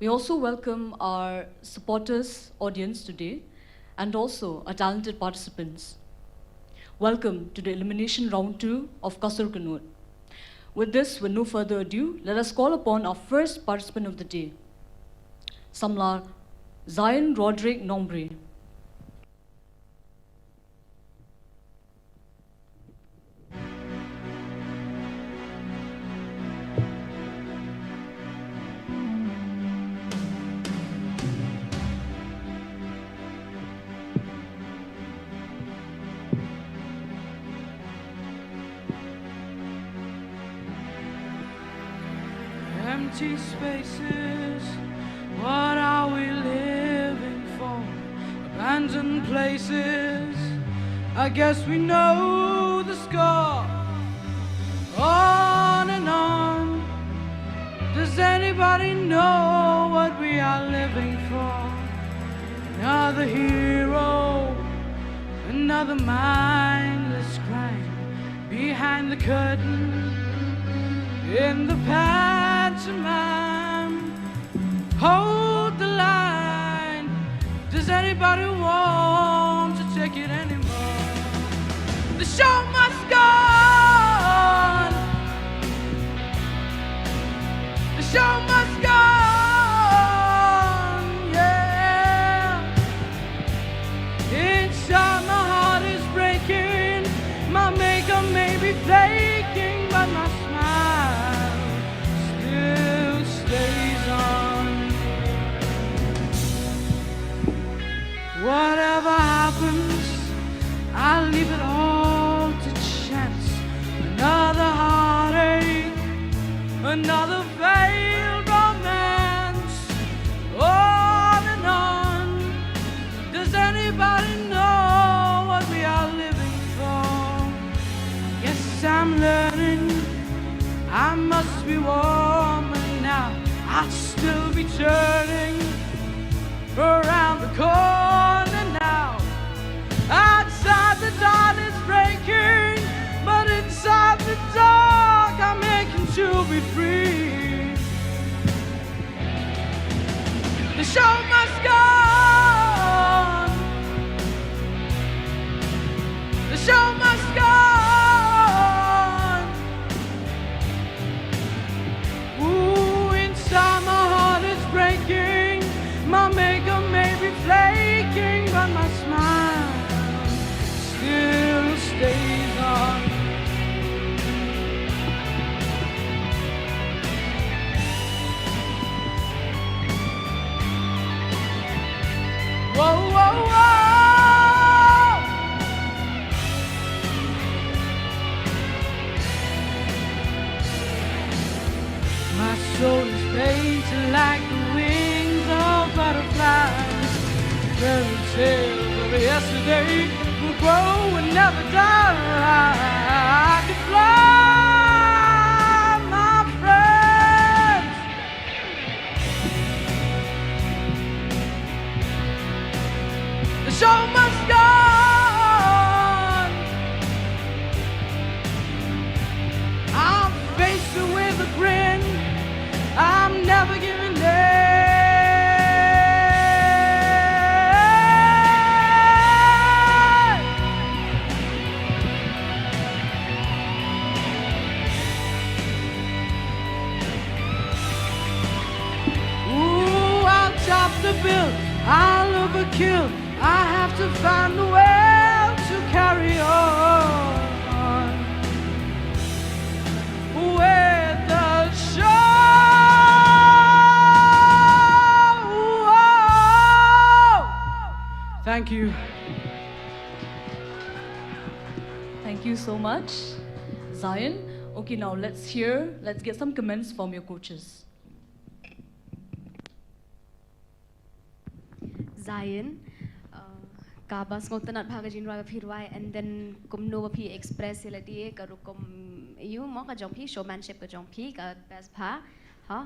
We also welcome our supporters audience today and also our talented participants. Welcome to the Elimination Round 2 of Sur Kynud. With this, with no further ado, let us call upon our first participant of the day, Samlar Zion Roderick Nombre. Empty spaces, what are we living for? Abandoned places, I guess we know the score. On and on, does anybody know what we are living for? Another hero, another mindless crime behind the curtain. In the pantomime, hold the line. Does anybody want to take it anymore? The show must go on. The show must go on, yeah. Inside my heart is breaking. My makeup may be flaking, but my stays on. Whatever happens, I'll leave it all to chance. Another heartache, another failed romance. On and on. Does anybody know what we are living for? Yes, I'm learning. I must be warm. I'll still be turning around the corner now. Outside the dawn is breaking, but inside the dark I'm aching to be free. The show must go on. The show must go on. Inside my heart is breaking. My makeup may be flaking, but my smile still stays on. Whoa, whoa, whoa. My soul is painted like the wings of butterflies. Fairy tales of yesterday will grow and never die. I can fly, my friends. The show must go on. I'll face it with a grin. I'm never giving in. Ooh, I'll top the bill. I'll overkill. I have to find a way to carry on with the show. Thank you. Thank you so much, Zion. Okay, now let's get some comments from your coaches. Zion, Kabas ngotanat bhaga jinwa phirwai and then kum no phi express ilati ka rukum you mo ka jong phi showmanship ka jong phi ka best pha ha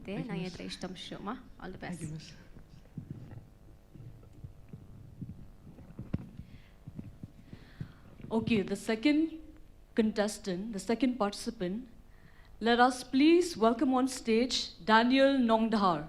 de na ye treshtam shoma all the best. Thank you, miss. Okay, the second contestant, the second participant, let us please welcome on stage Daniel Nongdhar.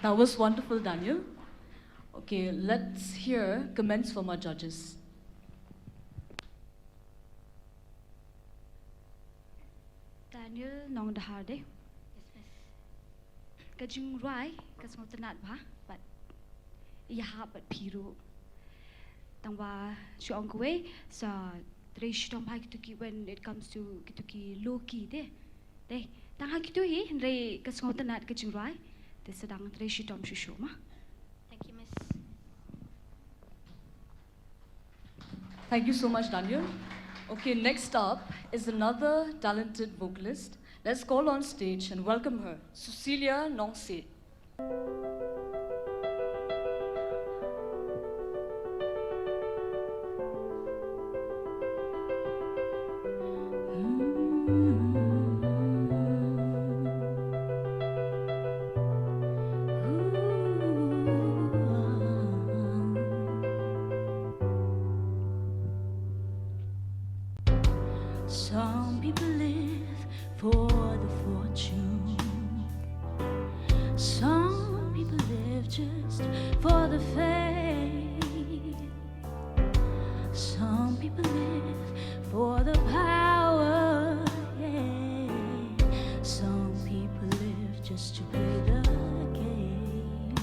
That was wonderful, Daniel. Okay, let's hear comments from our judges. Daniel Nongdhar de. Yes, miss. Kajung rai kasmotanat ba, but yaha but piru. Tangwa shuangwe sa tresh tompai kituki when it comes to kituki loki de. De tangha kitu hi henry kasmotanat kajung rai. De sedang tresh tom shushuma. Thank you, miss. Thank you so much, Daniel. Okay, next up is another talented vocalist. Let's call on stage and welcome her, Cecilia Nongse. Some people live for the fortune. Some people live just for the fame. Some people live for the power. Yeah. Some people live just to play the game.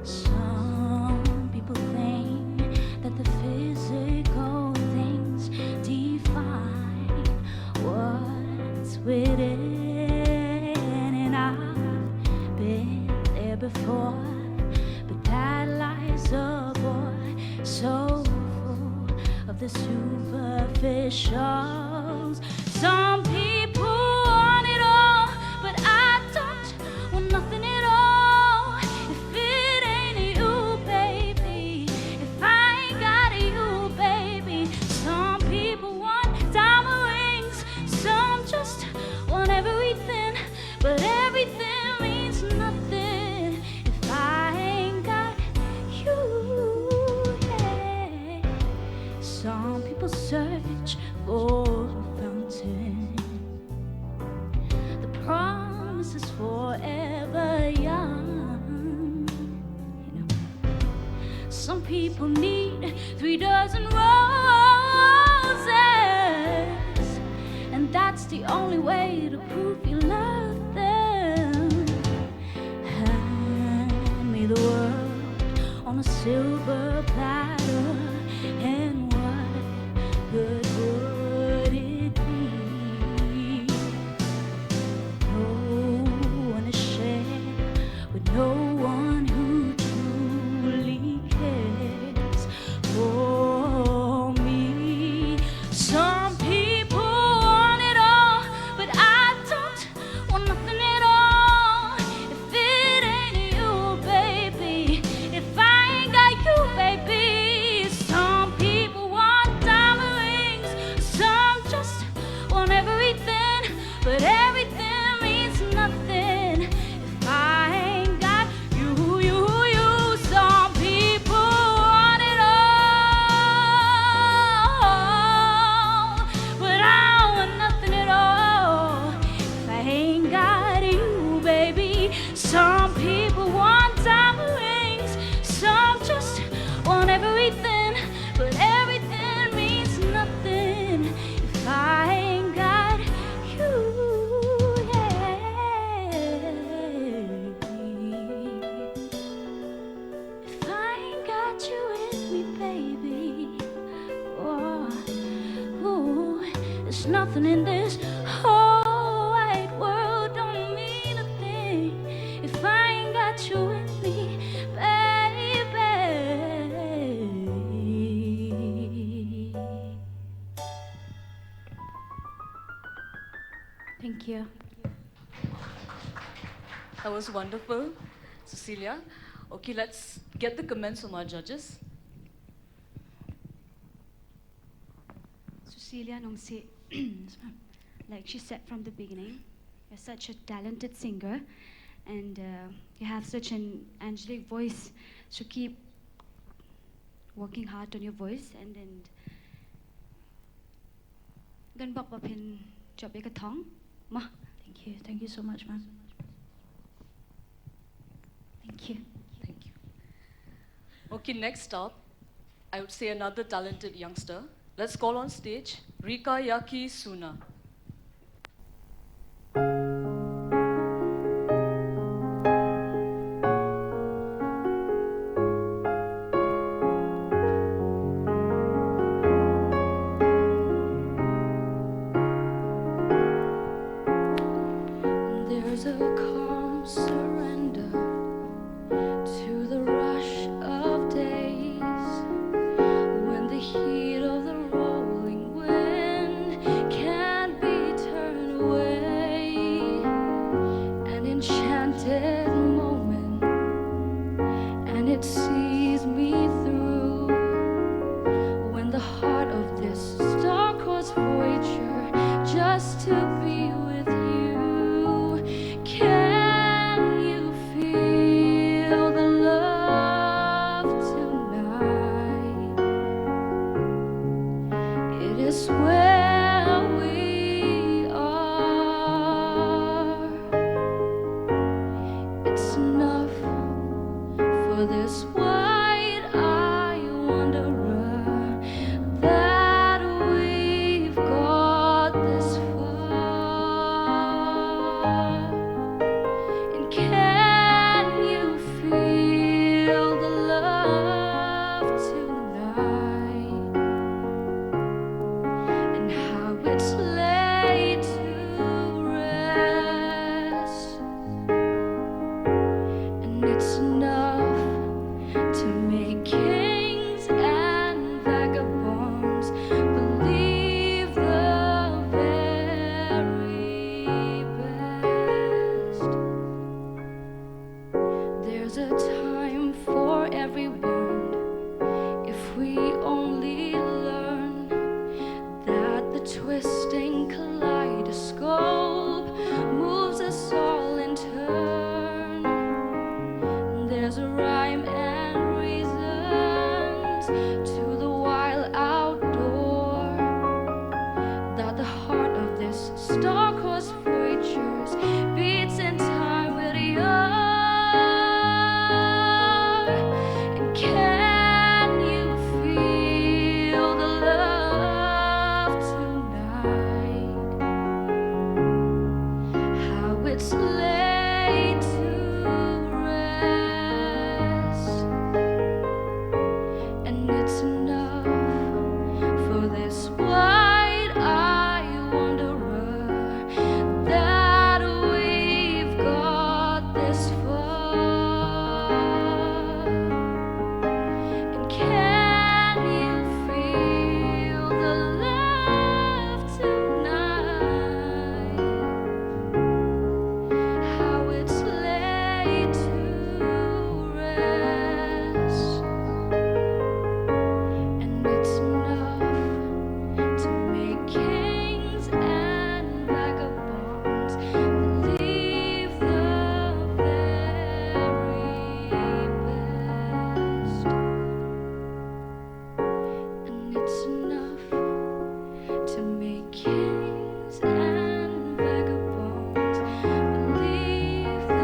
Some people think that the physical things define what's within, and I've been there before, but that lies a boy so full of the superficials. Some people want it all, but I don't want nothing at all. If it ain't you, baby, if I ain't got you, baby. Some people want diamond rings, some just want everything, but everything means nothing if I ain't got you. Yeah. Some people search for a fountain. The promise is forever young. You know. Some people need 3 dozen roses, and that's the only way to prove you love them. Hand me the world on a silver platter, and what good would it be? No one to share with no one who truly cares for me. Some people want it all, but I don't want nothing at all. If it ain't you, baby, if I ain't got you, baby. Some people want diamond rings, some just want everything, but everything means nothing if I ain't got you. Some people want it all, but I want nothing at all if I ain't got you, baby. Some people want diamond rings, some just want everything, but everything means nothing if I ain't got you. Yeah. If I ain't got you with me, baby, oh, ooh, there's nothing in this whole wide world don't mean a thing if I ain't got you with me, baby. Thank you. That was wonderful, Cecilia. Okay, let's get the comments from our judges. Cecilia Nongse, like she said from the beginning, you're such a talented singer, and you have such an angelic voice. So keep working hard on your voice, and then gan bak ba pin job ka thong ma. Thank you so much, ma'am. Thank you. Thank you. Okay, next up, I would say another talented youngster. Let's call on stage Rika Yaki Suna. There's a calm surrender to the rush of days when the heat of the rolling unexpected moment, and it sees me through. When the heart of this star-crossed voyager just to be with you, can you feel the love tonight? It is where we are. It's enough for this wide-eyed wanderer that we've got this far. And can you feel the love tonight? And how it's laid to rest. And it's enough to make kings and vagabonds believe the very best. There's a time for everyone if we only learn that the twisting kaleidoscope moves us all in turn. There's a rhyme and reasons to the wild outdoor that the heart of this star-crossed voyagers beats in time with yours. And can you feel the love tonight? How it's laid to rest. And it's enough for this wide-eyed wanderer that we've got this far. And can you feel the love tonight? How it's laid to rest. And it's enough to make kings and vagabonds believe the very best. And it's enough to make kings and vagabonds believe the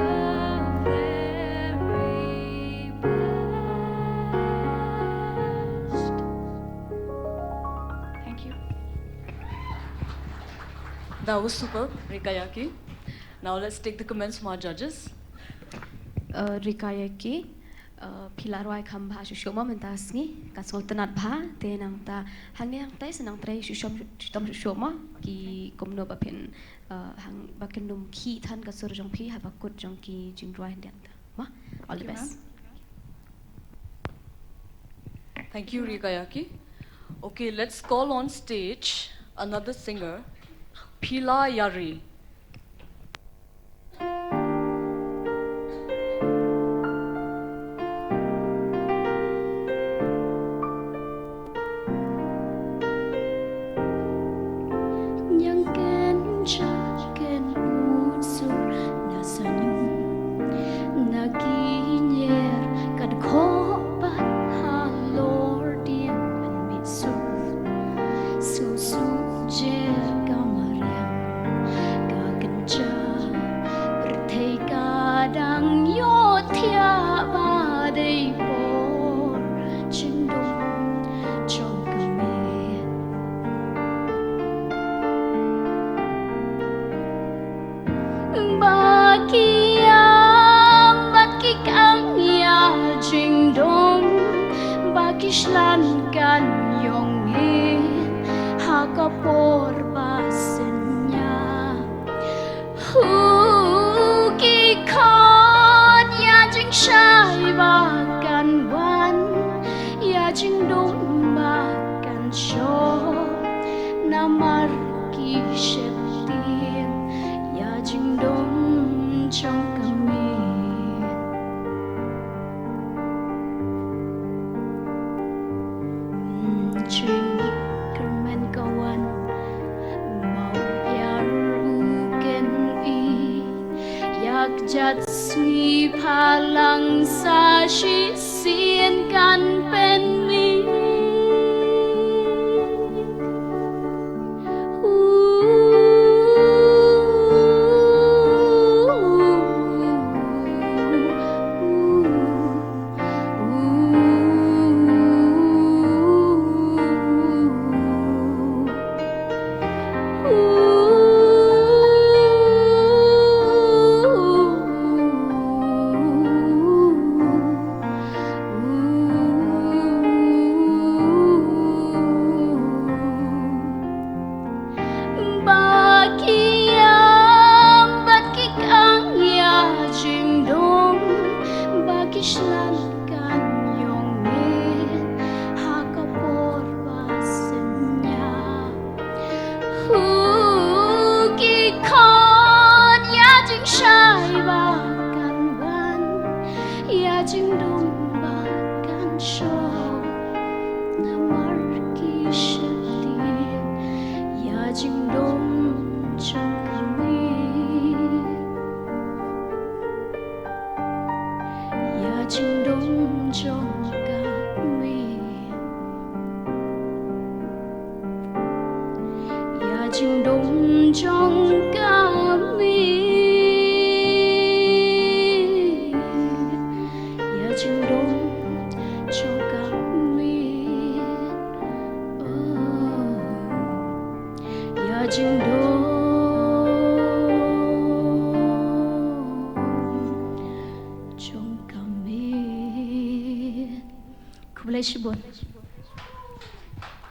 very best. Thank you. That was superb, Rikayaki. Now let's take the comments from our judges. Rikayaki Pilarwai Kamba Shushoma Mentasni, Kasoltanat Ba, Tenanta Hanging Tais and Antre Shushom Shoma, Ki Komno Bapin, Hang Bakenum Ki Tan Kasur Jongpi, have a good junkie Jindroy and Ma. All the best. Thank you, Rikayaki. Okay, let's call on stage another singer, Pila Yari. Yang ken cha ken unsur nasanyu naginyer kad khopat halordian ben mitsu susu jer kamariang kagencha berthei kadang yothia badei por chindum trong kame Baki kang ya jing dong Baki shlan kan yong in Hakapor basenya Huki kon ya jing shai bakan wan Ya jing dong bakan show Namar ki sheptim Ya jing dong trong kami จัดมีพลังสาชิเสียนกันเป็นมิตร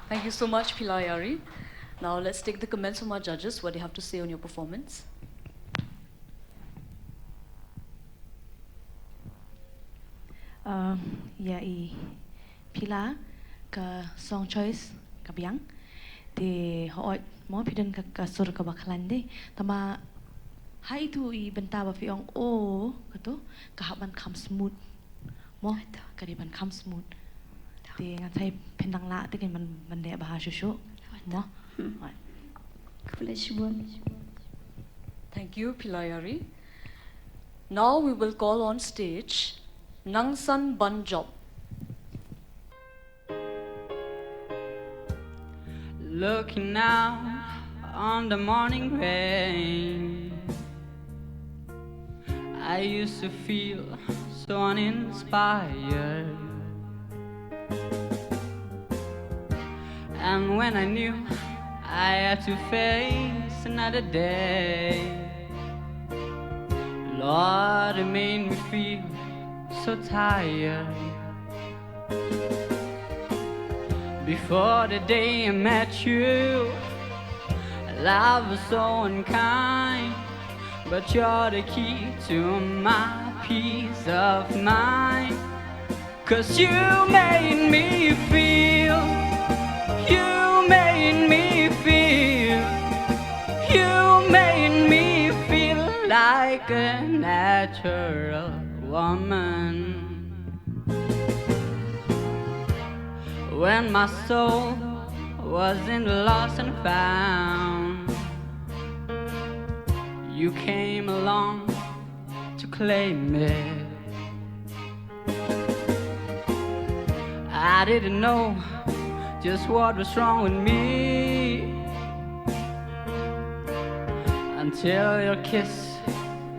Thank you so much, Pilayari. Now let's take the comments from our judges, what they have to say on your performance. Pila ka song choice kabyang de hoot mo pidon ka sur ka baklan de tama hai tu I benta ba fiong o kato kahaban kam smooth mo kadiban kam smooth de ngatai pendang la te kan man de bah shushu mo Thank you, Pilayari. Now we will call on stage Nangsan Banjob. Looking out on the morning rain, I used to feel so uninspired. And when I knew I had to face another day, Lord, it made me feel so tired. Before the day I met you, love was so unkind, but you're the key to my peace of mind. 'Cause you made me feel, you made me feel, you made me feel like a natural woman. When my soul was in the lost and found, you came along to claim it. I didn't know just what was wrong with me until your kiss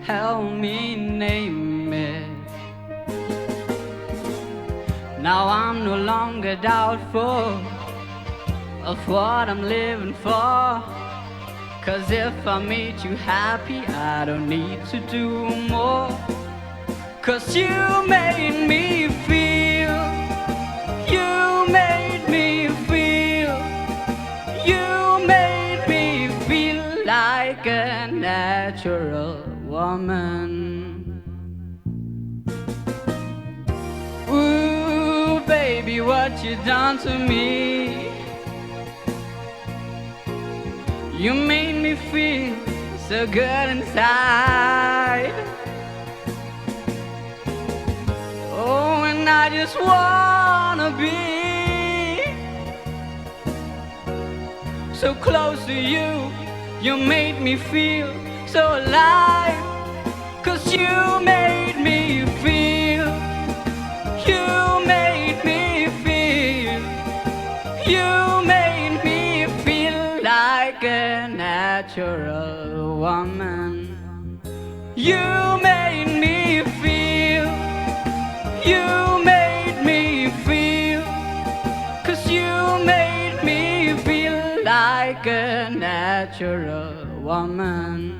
helped me name it. Now I'm no longer doubtful of what I'm living for. 'Cause if I made you happy, I don't need to do more. 'Cause you made me feel, you made me feel, you made me feel like a natural woman. Ooh, baby, what you done to me? You made me feel so good inside. Oh, and I just wanna be so close to you. You made me feel so alive. 'Cause you You made me feel. You made me feel. You made me feel like a natural woman. You made me feel. You made me feel. 'Cause you made me feel like a natural woman.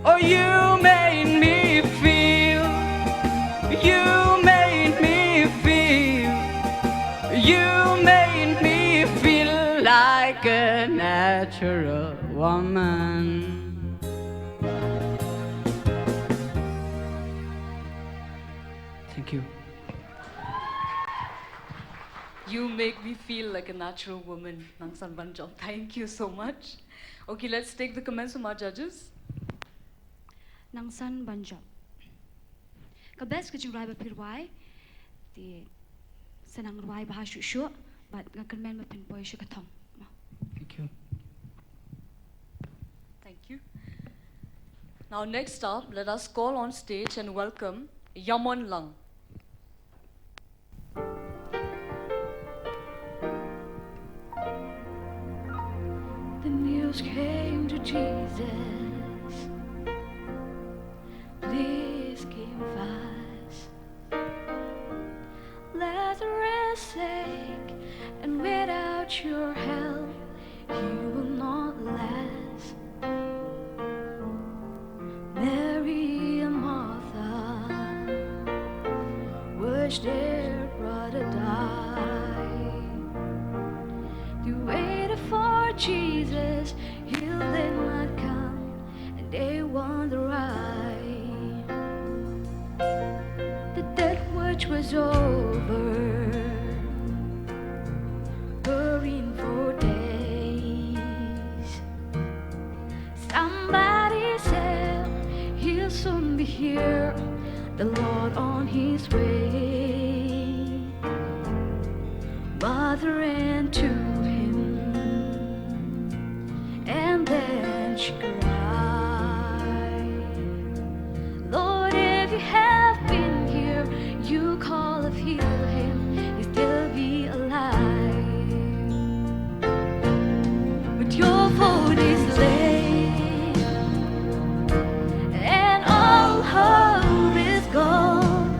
Oh, you made me feel. You made me feel. You made me feel like a natural woman. Thank you. You make me feel like a natural woman, Nangsan Banjong. Thank you so much. Okay, let's take the comments from our judges. Nangsan Banjab. Kabes kajing rai ba pirwai. Di senang rai bah shu but ngakan ma pin boy shikathong. Thank you. Thank you. Now, next up, let us call on stage and welcome Yamon Lang. The news came to Jesus. Please came fast. Lazarus sick, and without your help, he will not last. Mary and Martha wished their brother died. They waited for Jesus, he did not come, and they wonder why. The death watch was over, hurrying for days. Somebody said he'll soon be here, the Lord on his way. Mother ran to him, and then she cried, Lord, if you have been here, you call of heal him, he still be alive. But your food is late, and all hope is gone.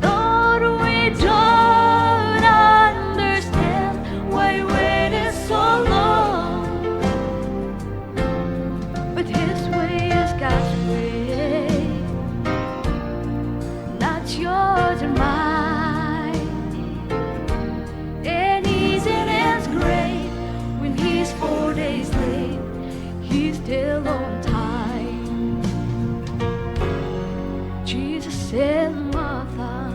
Lord, we don't understand why you waited so long. But his way is God's way, not yours and mine. And isn't it great when he's 4 days late, he's still on time. Jesus said, Martha,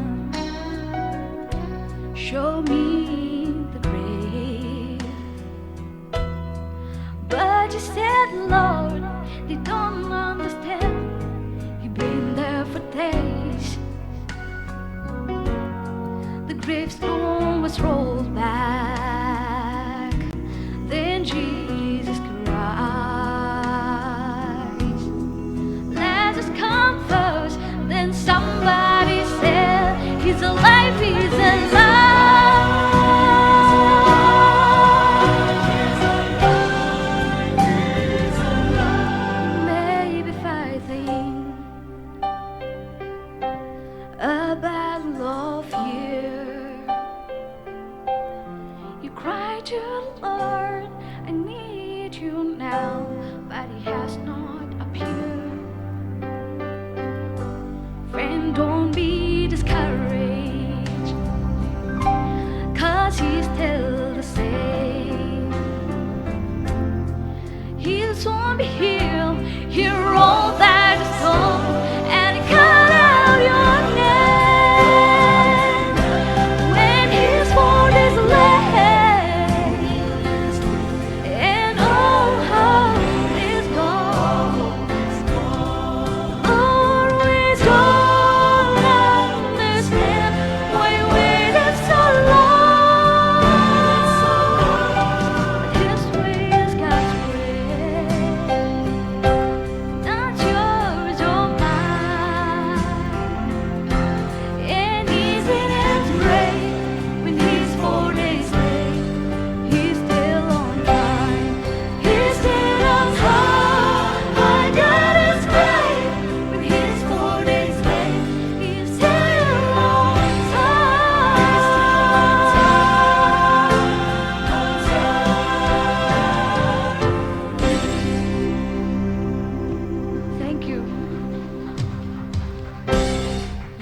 show me the grave. But you said, Lord, they don't understand. You've been there for days. The gravestone was rolled back. Then Jesus cries, Lazarus come first. Then somebody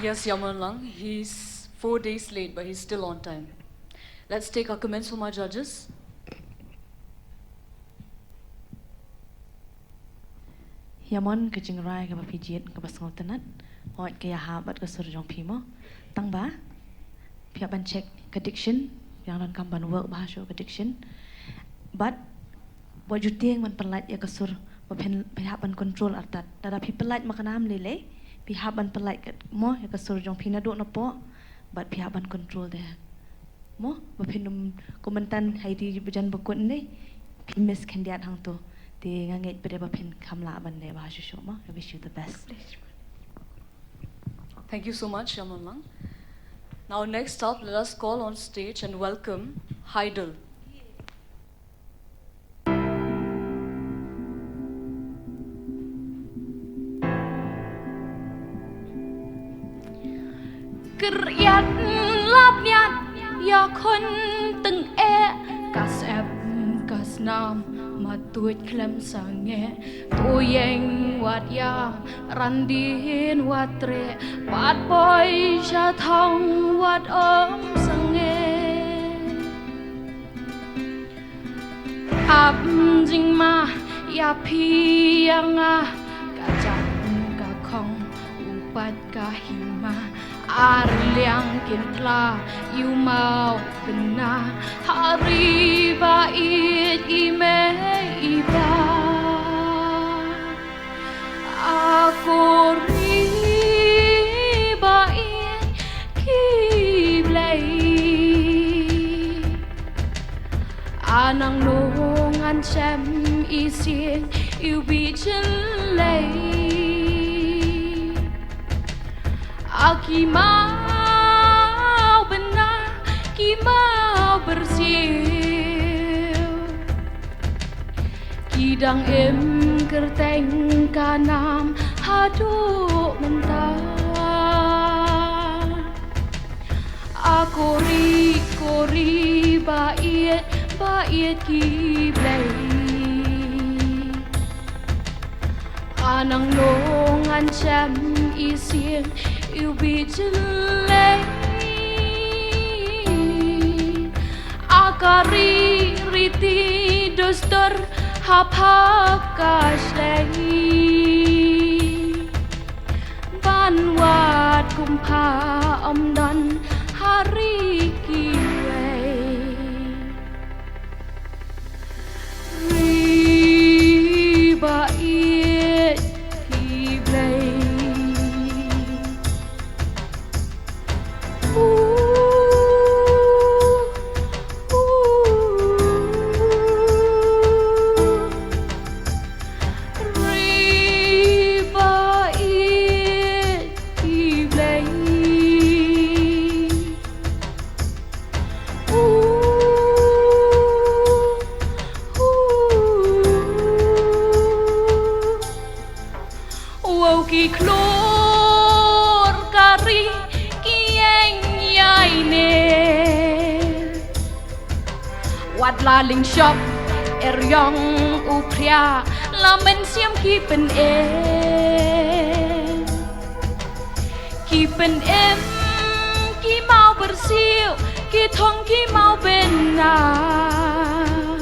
Yes, Yaman Lang. He's 4 days late, but he's still on time. Let's take our comments from our judges. Yamon kejeng rai ke bapijiet ke basngol tenat. Oit ke yahabat ke sur jong pimo. Tang ba? Pihak ban check ke diction. Yang dan kamban work bahasa ke diction. But what you think man pelat ya ke sur pihak ban control artat. Dada pi pelat makanam lele. Pihak ban pelat ke mo ya ke sur jong pina duk nopo. But pihak ban control deh. Mo bapinum komentan hai di berjan bekut ni. Pimis kandiat hang tu. Di ngangit pada bapin kamla bande bahasa syoma. I wish you the best. Thank you so much, Yaman Lang. Now next up, let us call on stage and welcome Haidal. Keryat lapnyat ya kon teng kas kas nam matuit klem sange tuyeng wat yam randin watre pat boy sha thong wat sange ap jing ma ya pi yang kajak ka khong upat ka hima Arliang kintla you mau kena hari bait ime iba aku bait kiblay anang nungan sem isin you be lay Aki mau benar, ki mau bersih. Kidang kerteng kanam haduk mentah. Aku kori bait ki blay. Anang nongan jam isin. You be jelek Akari riti dostor hap kashlay Banwat kumpa omdan hari kiway Ribait kiblay Wat laling shop eryong upria lamen siam kipen ki mau bersih ki thong ki mau benar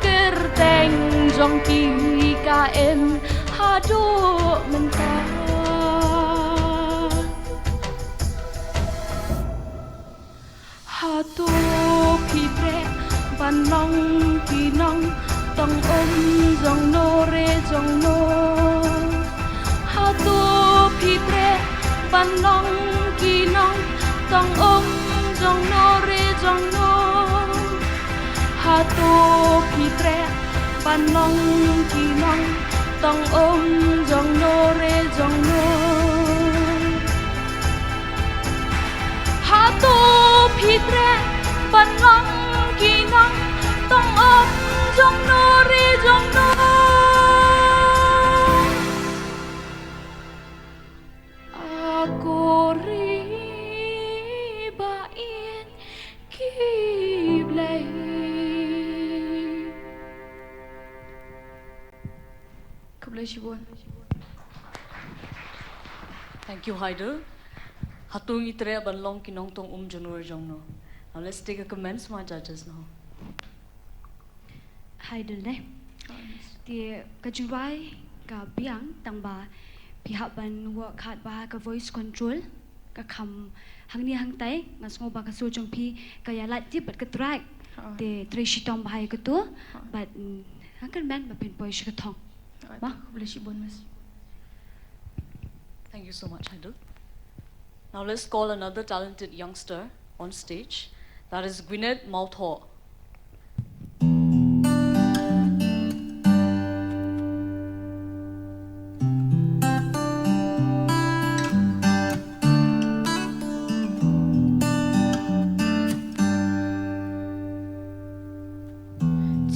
kerteng jong ki ka haduk mentah hatu pitre banong kinong tong jong no re jong no hatu pitre banong kinong tong jong no re jong no hatu pitre banong kinong tong jong no re jong no hatu pitre banong kinong tong jong no re jong no aku bait kiblay God bless you all. Thank you, Haider. Hatung itre banlong kinong tong junur jongno. Now let's take a comments from our judges now. Haider ne. Ti kajungrai ka biang tangba pihak ban work hard ba ka voice control ka kham hang ni hang tai ngas ngo ba ka so jong pi ka ya lat ti bat ka track te tre shitom ba ka tu but hang kan man ba pen poi shi ka thong ma boleh shi bon mas. Thank you so much, Haider. Now let's call another talented youngster on stage. That is Gwyneth Mouthhaw.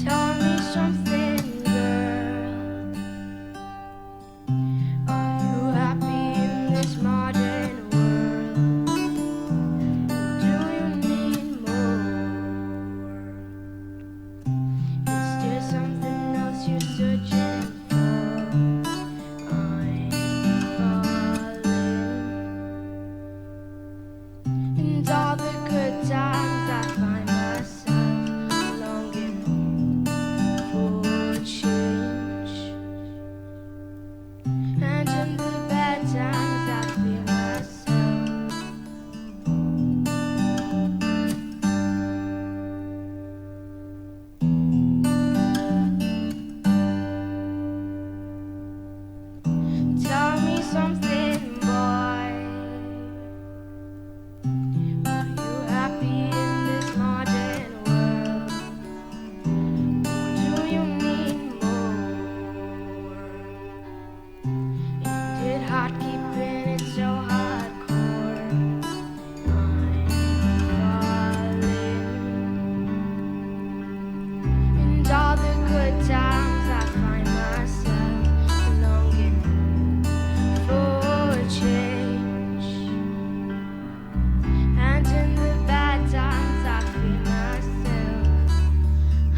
Tell me something, girl. Are you happy in this modern world? Do you need more? Is there something else you're searching for? I'm falling. And all the good times I find myself longing for change. And in the bad times I feel myself. Tell me something, boy. Are you happy in this modern world? Or do you need more? Is it hard keeping it so hardcore? I'm falling. And all the good times I find myself longing for change. And in the bad times I feel myself.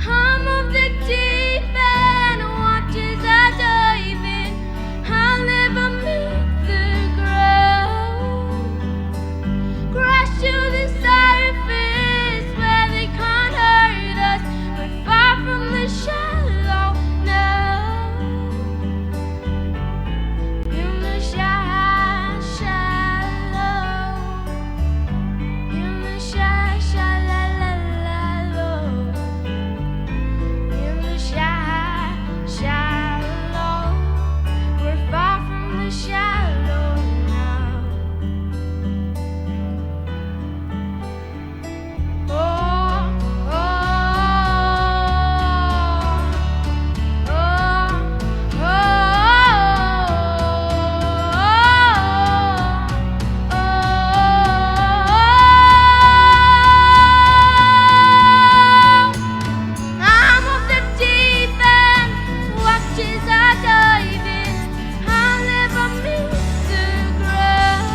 I'm of the deep end, watches I dive in. I live beneath the ground. Crash to the surface where they can't hurt us. We're far from the shallow now. In the shallow. In the shallow. In the shallow, we're far from the shallow now. Oh, I'm of the deep end, watches I dive in. I live beneath the ground.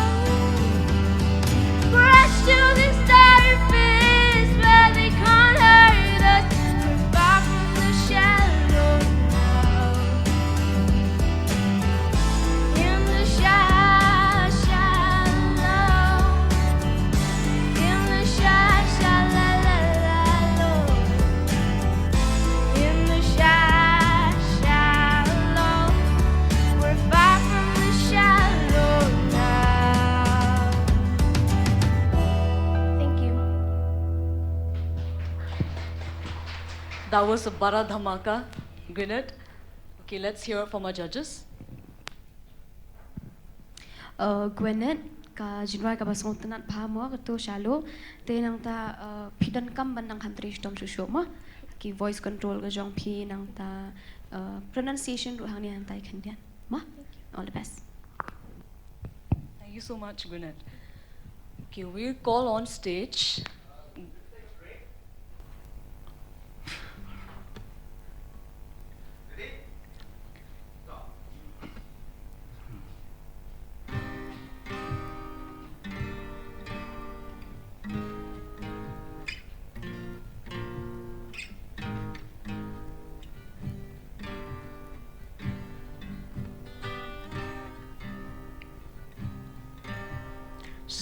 Crash to the surface where they can't hurt us. We're far from the shallow now. In the shallow. In the shallow. In the shallow, we're far from the shallow now. Thank you. That was a bara dhamaka, Gwyneth. Okay, let's hear it from our judges. Gwyneth ka jinwai ka basong tanat bahamo ka to shalo te nang ta pidan kam ban nang country stom sushoma ki voice control ka jong pi nang ta pronunciation ru hang ni hang tai khandian ma all the best. Thank you so much, Gwyneth. Okay, we'll call on stage.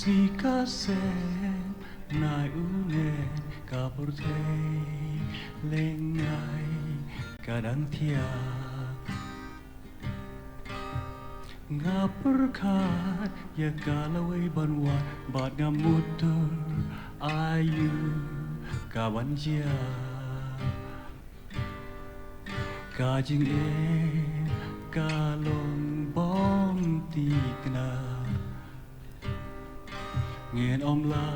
Sika sem nai unen kapurtei lengai kadang tiak ngapurkat ya kalawai banwan bat ngamutur ayu kawan jia kajing kalong bom tikna ngien om la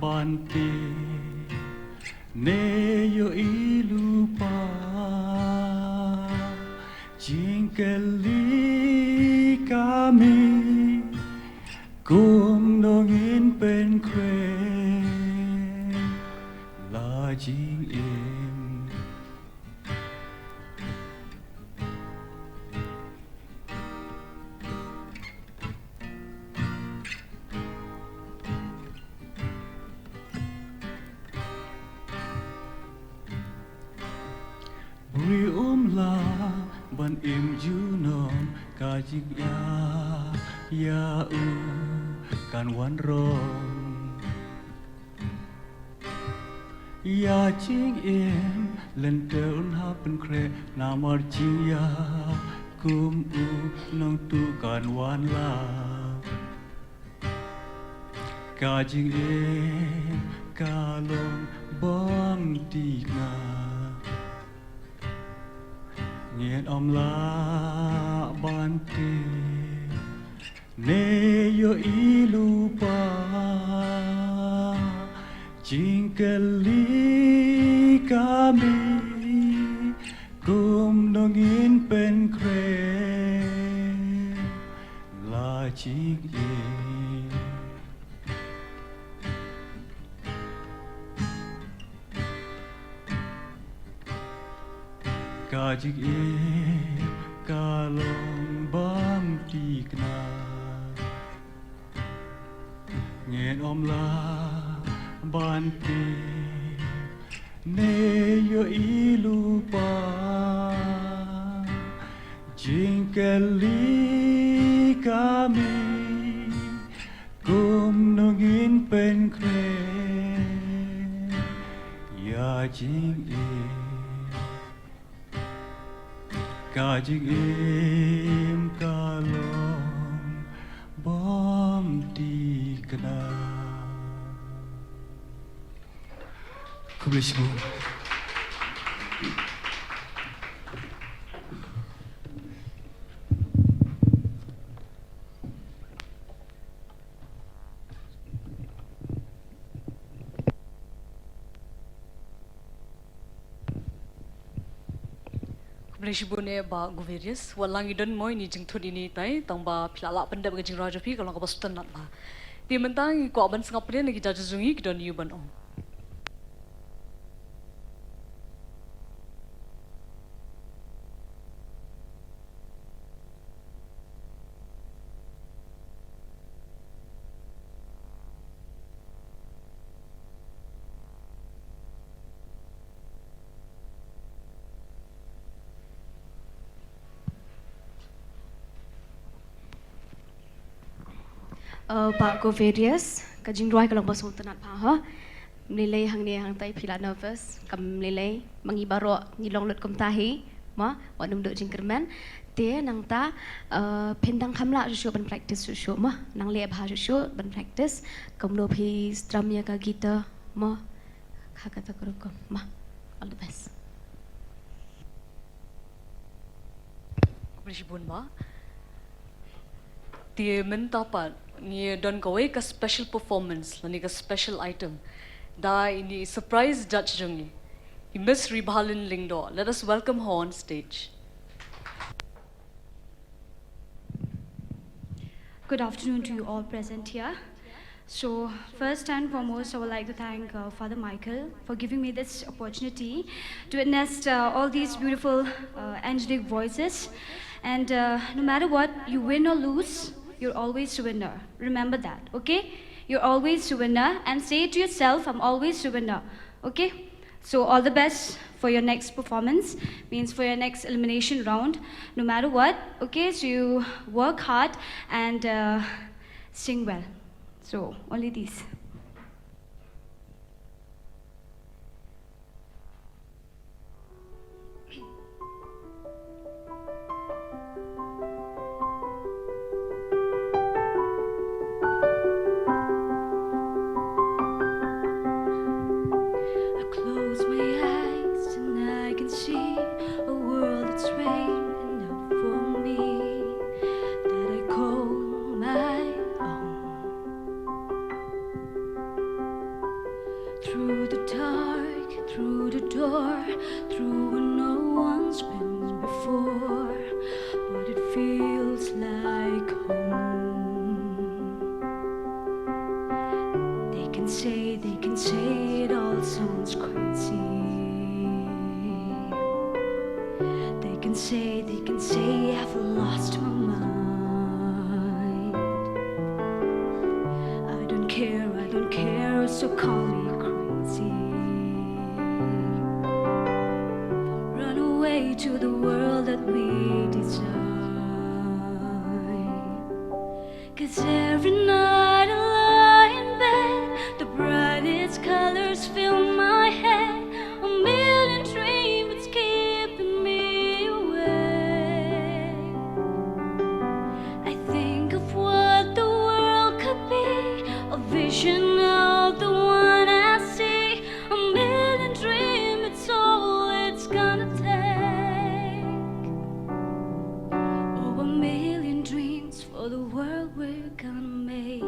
bante ne yo ilupa jingkeli kami kum dongin pen kwe la jing im Buri la ban im junom kajik ya u kan wan rong ya jing im len teun ha pen kre namar jing ya kum u nong tu kan wan la kajing im kalong bom tika ngien om la bante ne yo ilupa jingkeli kami kum dongin pen kre la jing kajik kalong bam tikna ngien om la bante ne yo ilupa jingkeli kami kum nongin pen kre ya jing kajing im kalong bom dikena. Kublesibu. Berishibune ba guverius walang idon moi ni jing thudi ni tai tang ba philala pandab ga jing raja phi kalong ka bastan nat ba ti mentang ko ban singapore ni kita juzungi ki don yu ban om Pak Goverius, kajing ruai kalau bosong tenat paha, melilai hang ni hang tai pila nervous, kam melilai mengibaro ngilong lut kum tahi, ma, wanum duk jingkerman, dia nang ta pendang kamla susu ban practice susu ma, nang leh bah susu ban practice, kam lo pi strumnya ka gitar, ma, kata kerukum, ma, all the best. Berishibun ba ti mentapat ni don kawai ka special performance lani ka special item da ini surprise judge jungi Miss Ribalin Lingdo. Let us welcome her on stage. Good afternoon to you all present here. So first and foremost, I would like to thank Father Michael for giving me this opportunity to witness all these beautiful angelic voices. And no matter what, you win or lose, you're always a winner. Remember that, okay? You're always a winner, and say it to yourself, I'm always a winner, okay? So all the best for your next performance, means for your next elimination round, no matter what, okay? So you work hard and sing well, So, only these. I close my eyes and I can see a world that's rain enough for me that I call my own. Through the dark, through the door, through where no one's been before, but it feels like home. They can say it all sounds crazy. They can say I've lost my mind. I don't care, so call me crazy. Run away to the world that we design. 'Cause every night I lie in bed, the brightest colors fill my head. A million dreams keeping me awake. I think of what the world could be, a vision of the one I see. A million dreams, it's all it's gonna take. Oh, a million dreams for the world we're gonna make.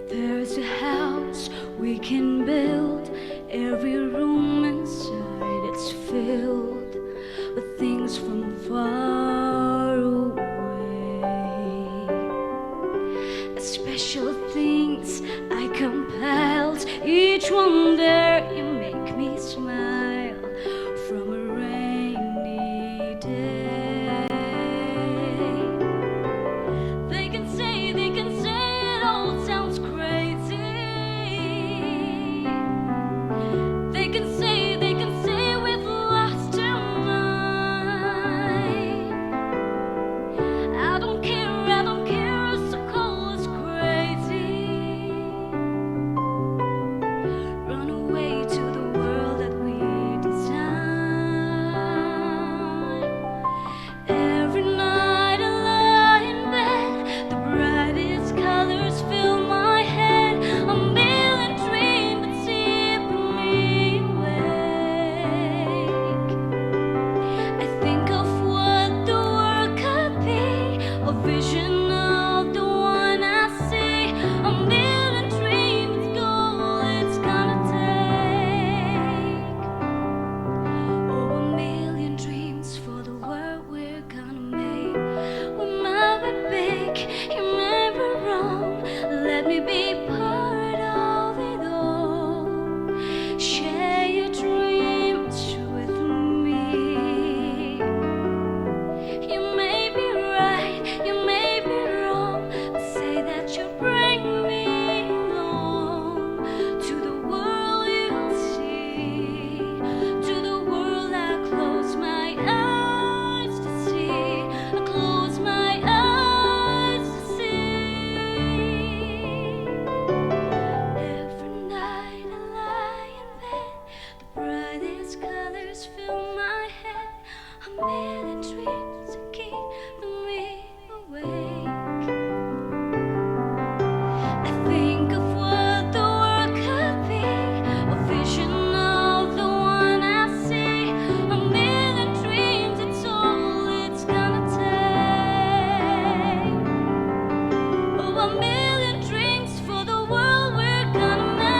There's a house we can build, every room inside it's filled with things from far away. Special things I compiled, each one there, you make me smile from a rainy day. They can say it all sounds crazy. They can say we've lost our mind. I don't care, so call us crazy. Run away to the world that we design. Every night I lie in bed, the brightest colors fill my head. A million dreams that keeping me awake. I think of what the world could be, a vision of the one I see. A million dreams, goal it's gonna take. Oh, a million dreams for the world we're gonna make. We might be big, you may be wrong. Let me be part of it all. Share your dreams with me. You may be right, you may be wrong, but say that you bring me along to the world you'll see, to the world I close my eyes to see, I close my eyes to see. Every night I lie in bed, the brightest colors fill my head. A million dreams that keep me awake. I think of what the world could be, a vision of the one I see. A million dreams, it's all it's gonna take. Oh, a million dreams for the world we're gonna make.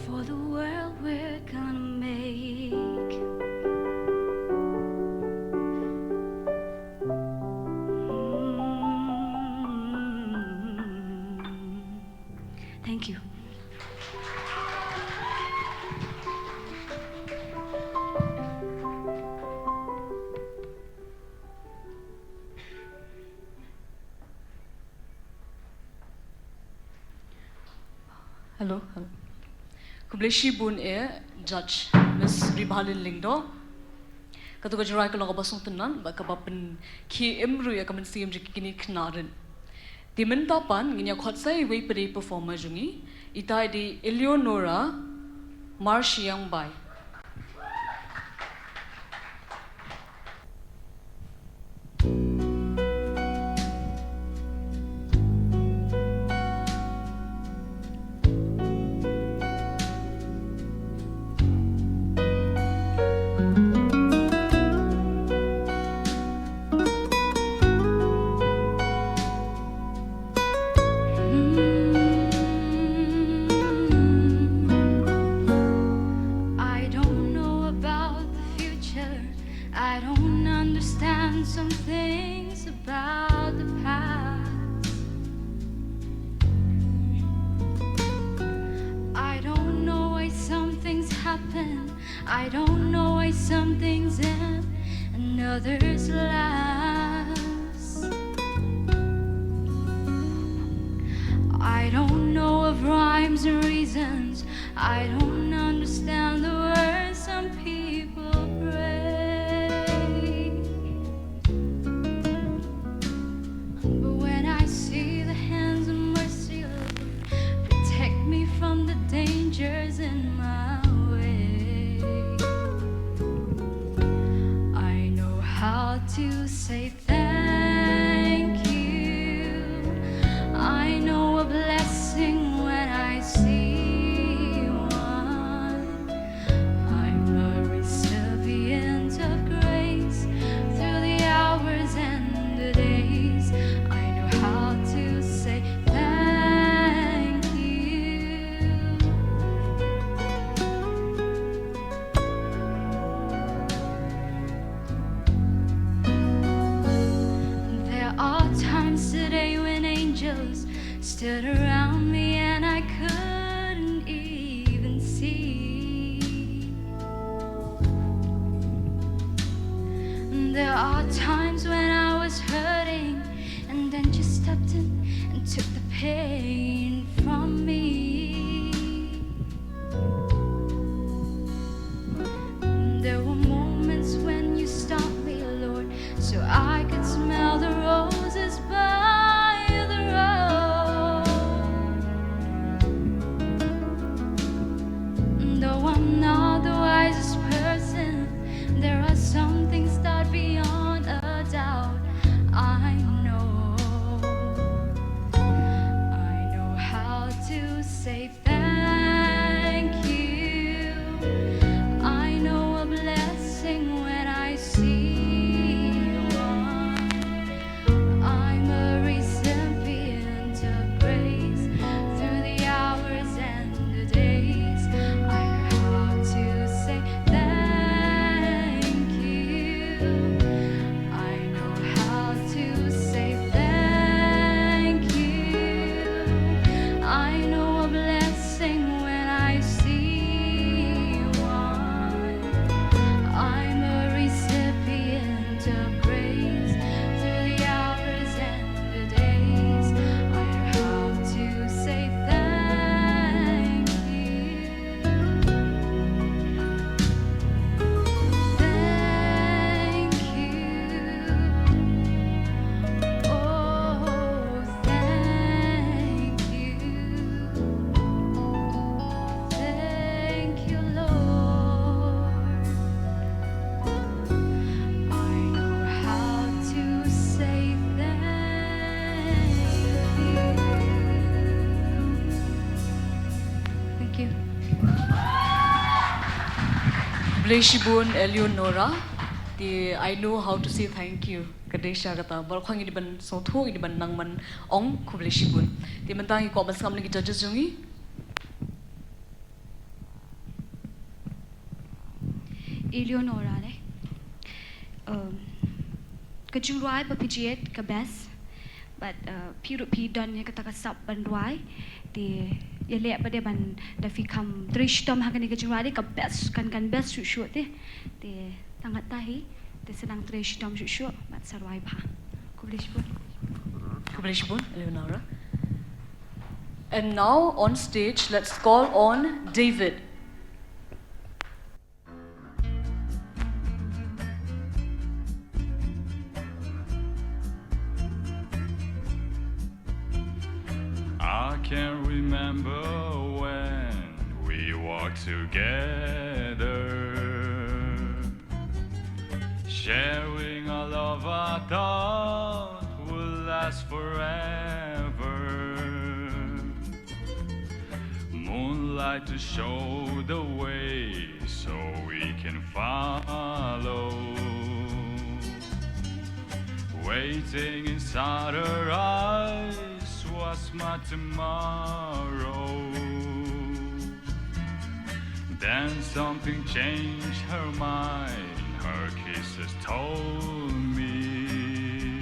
For the world we're gonna make. Thank you. Hello. Kubleshi bun judge Miss Ribalin Lingdo. Katuka jurai kalau kabasong tenan, baka bapen ki emru ya kamen siam jikini knarin. Timen tapan nginya khotsai way pere performer jungi, itai di Eleonora Marshiyang Bai. I don't know about the future. I don't understand some things about the past. I don't know why some things happen. I don't know why some things end and others last. I don't know of rhymes and reasons. I don't understand the words some people pray. But when I see the hands of mercy, Lord, protect me from the dangers in my way. I know how to say thank you. I know a blessing when I see one. I'm a recipient of grace through the hours and the days. I know how to say thank you. There are times today when angels stood around me and I couldn't even see. There are times when I was hurting and then you stepped in and took the pain from me. There were moments when you stopped me, Lord, so I could smell the roses by the road. Though I'm not the wisest person, there are some things that beyond a doubt I know. I know how to say thank you. I know a blessing when I see one. I'm a recipient of grace through the hours and the days. I know how to say thank you. I know how to say thank you. I know a blessing when I see one. I'm a recipient of grace through the hours and the days. I know how to say thank you. Thank you. Oh, thank you. Thank you, Lord. I know how to say thank you. Kubleshi bun Eleonora. I know how to say thank you. Kadesha kata barkhang ini ban sotho ini ban nangman ong kubleshi bun. Ti mentang ko bas kam lagi judges jungi. Eleonora le. Kajung ruai pa pijiet ka best, but piru pi don ya kata kasap ban ruai ti ya le pa de ban da fi kam trishtom ha kan kajung ruai ka best kan best shu ti tangat tahi ti senang trishtom shu bat sarwai pa. Kublesh bun Eleonora. And now on stage, let's call on David. I can remember when we walked together, sharing a love I thought would last forever. Moonlight to show the way so we can follow. Waiting inside her eyes was my tomorrow. Then something changed her mind. Her kisses told me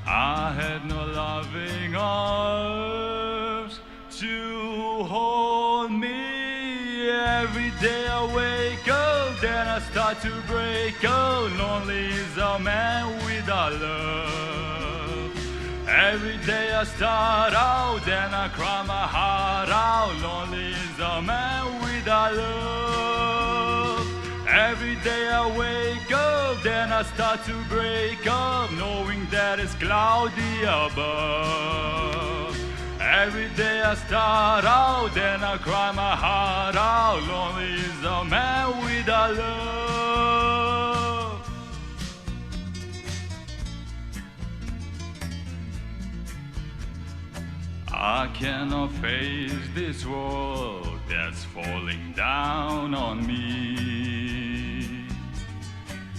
I had no loving arms to hold me. Every day I wake up, then I start to break up. Lonely is a man without love. Every day I start out, then I cry my heart out. Lonely is a man without love. Every day I wake up, then I start to break up, knowing that it's cloudy above. Every day I start out, then I cry my heart out. Lonely is a man without love. I cannot face this world that's falling down on me.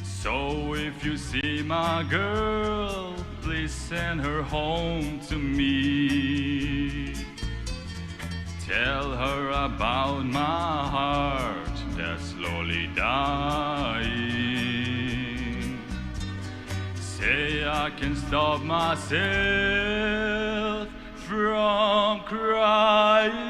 So if you see my girl, please send her home to me. Tell her about my heart that's slowly dying. Say I can stop myself from crying.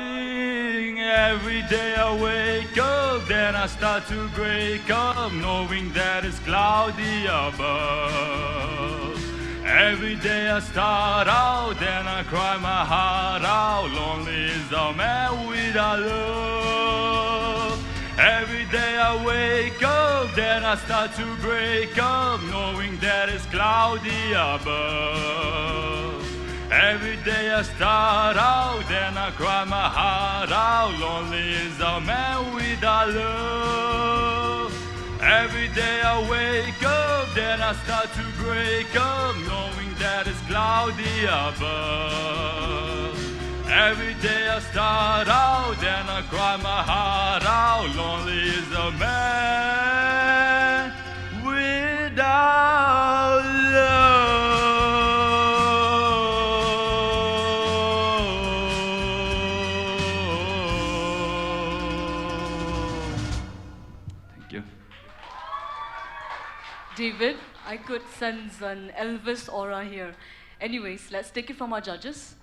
Every day I wake up, then I start to break up, knowing that it's cloudy above. Every day I start out, then I cry my heart out. Lonely is a man without love. Every day I wake up, then I start to break up, knowing that it's cloudy above. Every day I start out, then I cry my heart out. Lonely is a man without love. Every day I wake up, then I start to break up, knowing that it's cloudy above. Every day I start out, then I cry my heart out. Lonely is a man without love. David, I could sense an Elvis aura here. Anyways, let's take it from our judges.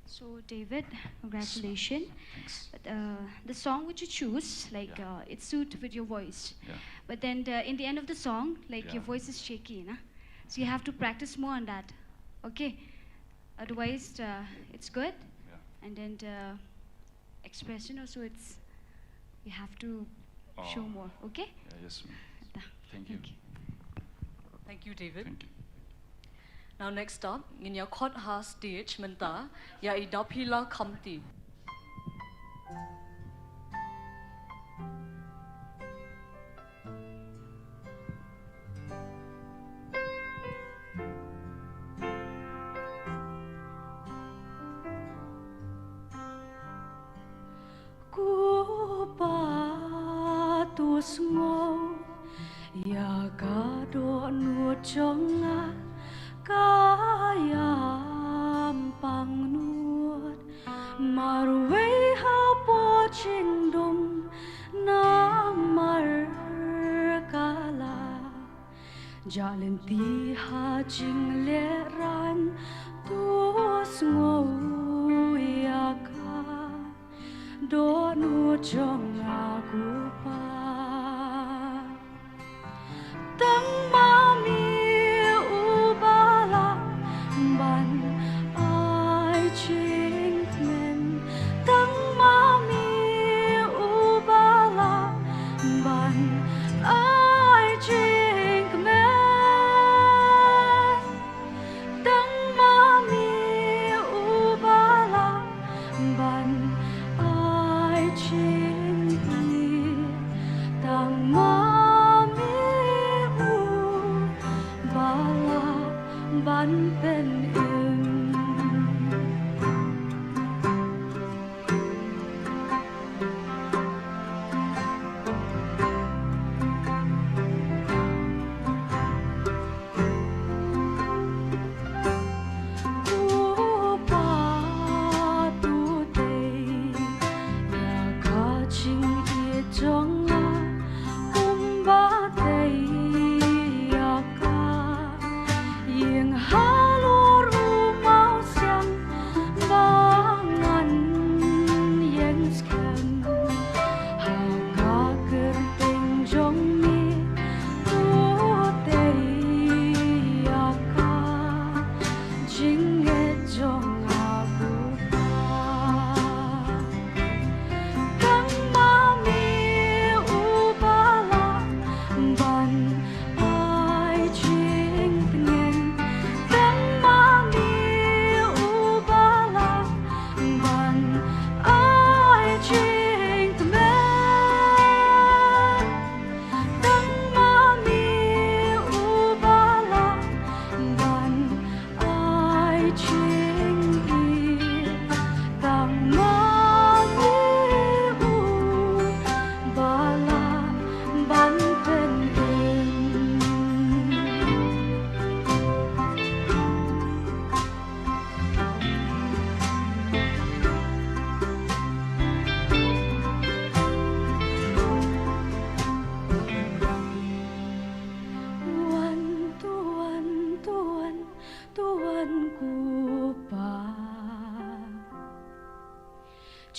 So David, congratulations. But the song which you choose, like it suits with your voice. Yeah. But then in the end of the song, like Yeah. your voice is shaky, na? So you have to practice more on that. Okay. Otherwise, it's good. Yeah. And then expression also, it's you have to show more. Okay. Yeah, yes, ma'am. Da. Thank you. Thank you, David. Thank you. Now next up, in your court house stage, menta, ya idapila kamti. Smo ya gado nu jonga kayam pangnut marwei ha po chingdum na mar kala jalenti ha jing le ran tu smo ya ka do nu jonga ku pa tang ma mi I drink man Tang mami ubala ban I drink Tang mami ubala ban pen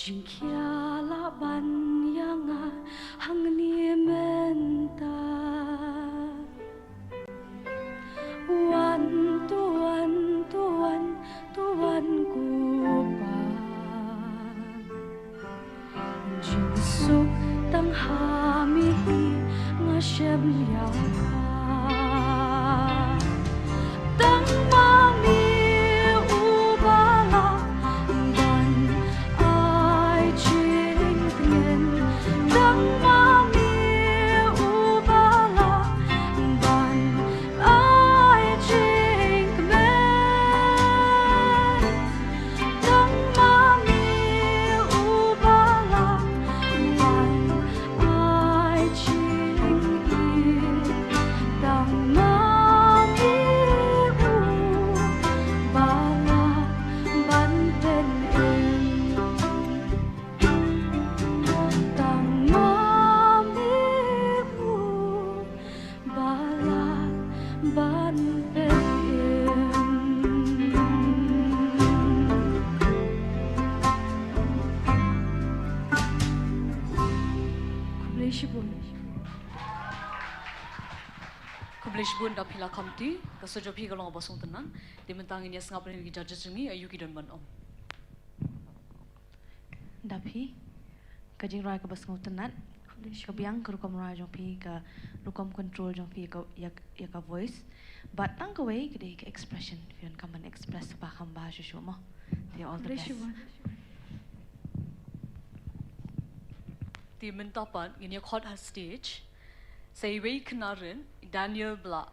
Jingkiala banyanga hang ni menta tuan kupa Jingsuk tang hamihi ngasem yaka Tang mami ubala ban I drink Tang mami ubala ban I drink Tang mami ubala ban I drink Tang mami ubala ban pen Tang mami ubala ban pen Kublishbun da pila kamti kasojo pi galong basong tenan dimentang ini sengap ni judges ni ayuki dan ban om. Dapi kajing rai ka basngu tenat kabiang ka rukom rai jong pi ka rukom control jong pi ka ya ka voice but ang ka way kede ka expression fion kaman express pa kam ba shu mo they all the best Di mentapan ini khot ha stage say way knarin Daniel Bla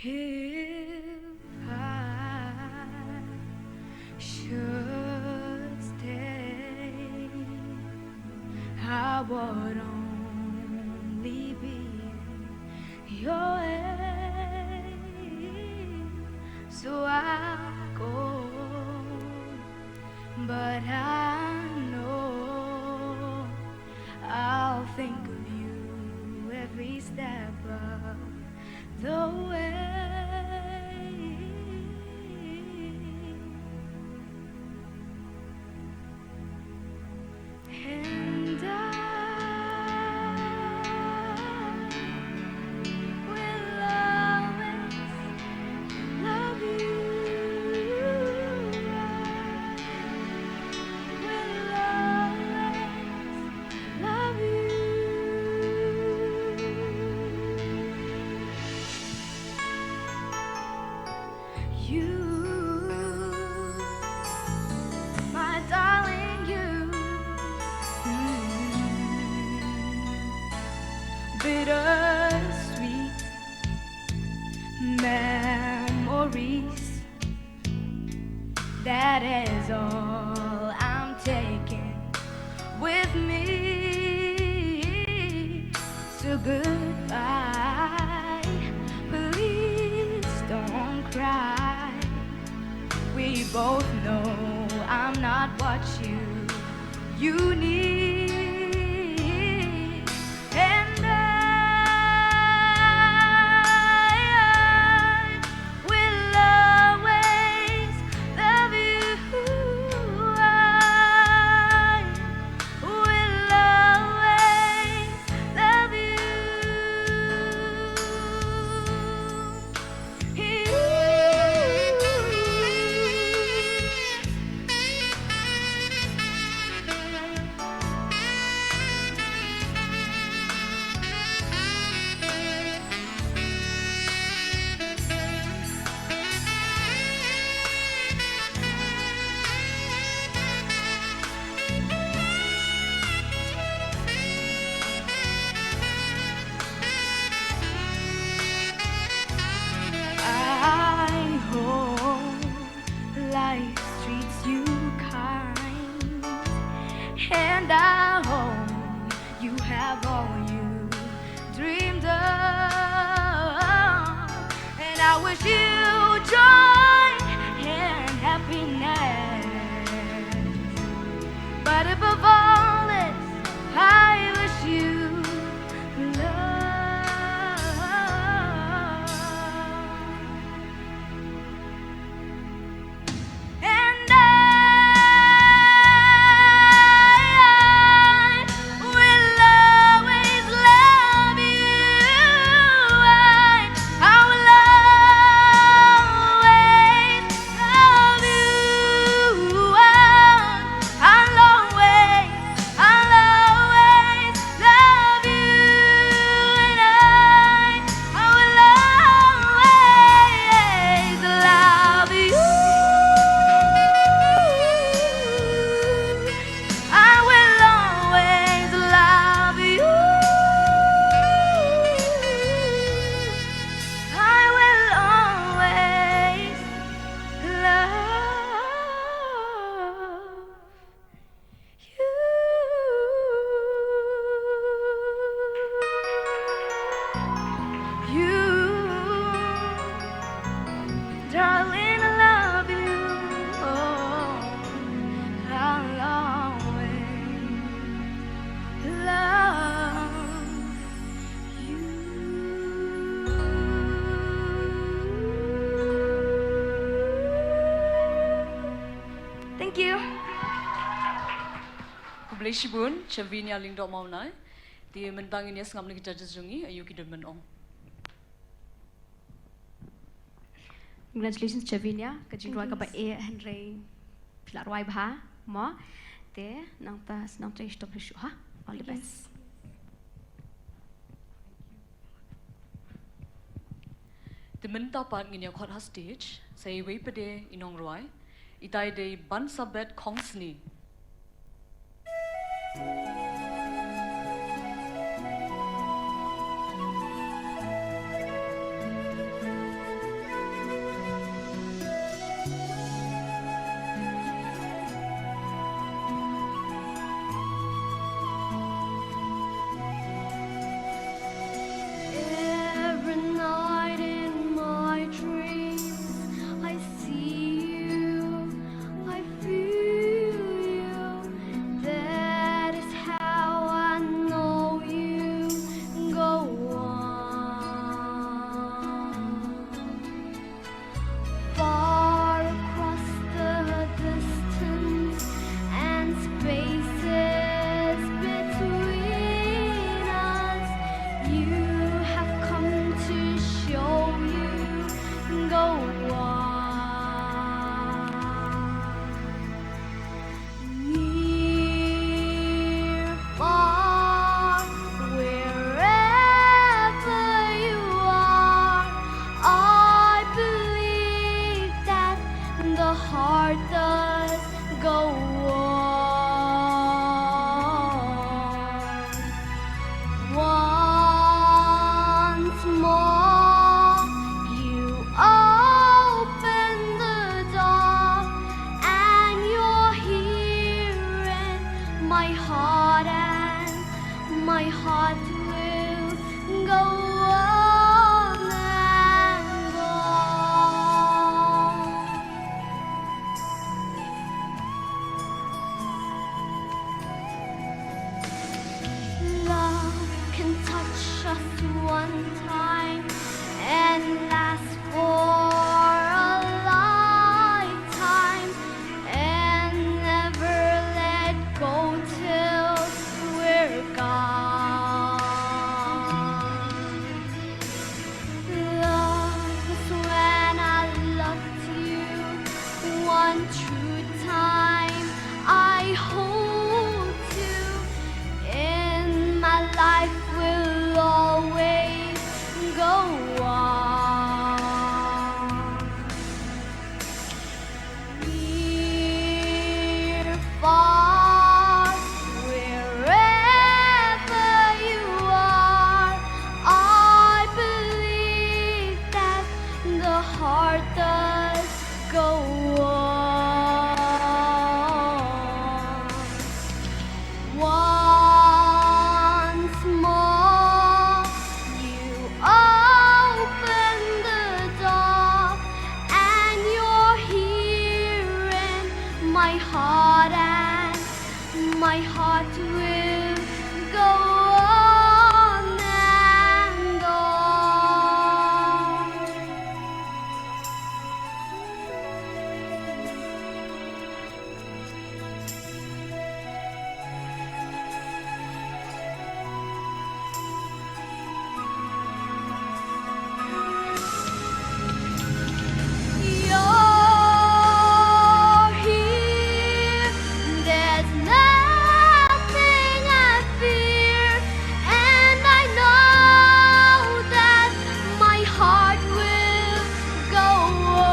If I should stay, I would only be in your way. So I go, but I know I'll think of you every step of the way. And I will always love you. I will always love you. You, my darling, you. Bittersweet memories. That is all I'm taking with me. So goodbye. Please don't cry. We both know I'm not what you need. And I will always love you. I will always love I hope life treats you kind, and I hope you have all you dreamed of, and I wish you joy and happiness. But above all this, I wish you love. And I will always love you. I will always love you. I'll always love you. And I will always love you. I will always love you. I will always love you. Darling, I love you. Oh, I'll always love you. Thank you. Publishibun, Chavinia Lingdo Maunai, the Mentanginias Namlik Judges Jungi, a Yuki Demonong. Congratulations, Chavinia. Kajing roi kaba Henry Pilar roi bha mo te nang ta stop shu ha. All the best. The Minta Part in your Kotha stage, say Wapade Inong Roy, Itai de Bansabet Kongsni. my heart will go on and on. Love can touch us one time and last for a lifetime and never let go till we're gone. Love is when I loved you one true time. I hold you in my life will always go on. Near, far, wherever you are, I believe that the heart does go on. Once more, you open the door, and you're here in my heart, and my heart will go on and on. You're here, there's nothing I fear, and I know that my heart will go on.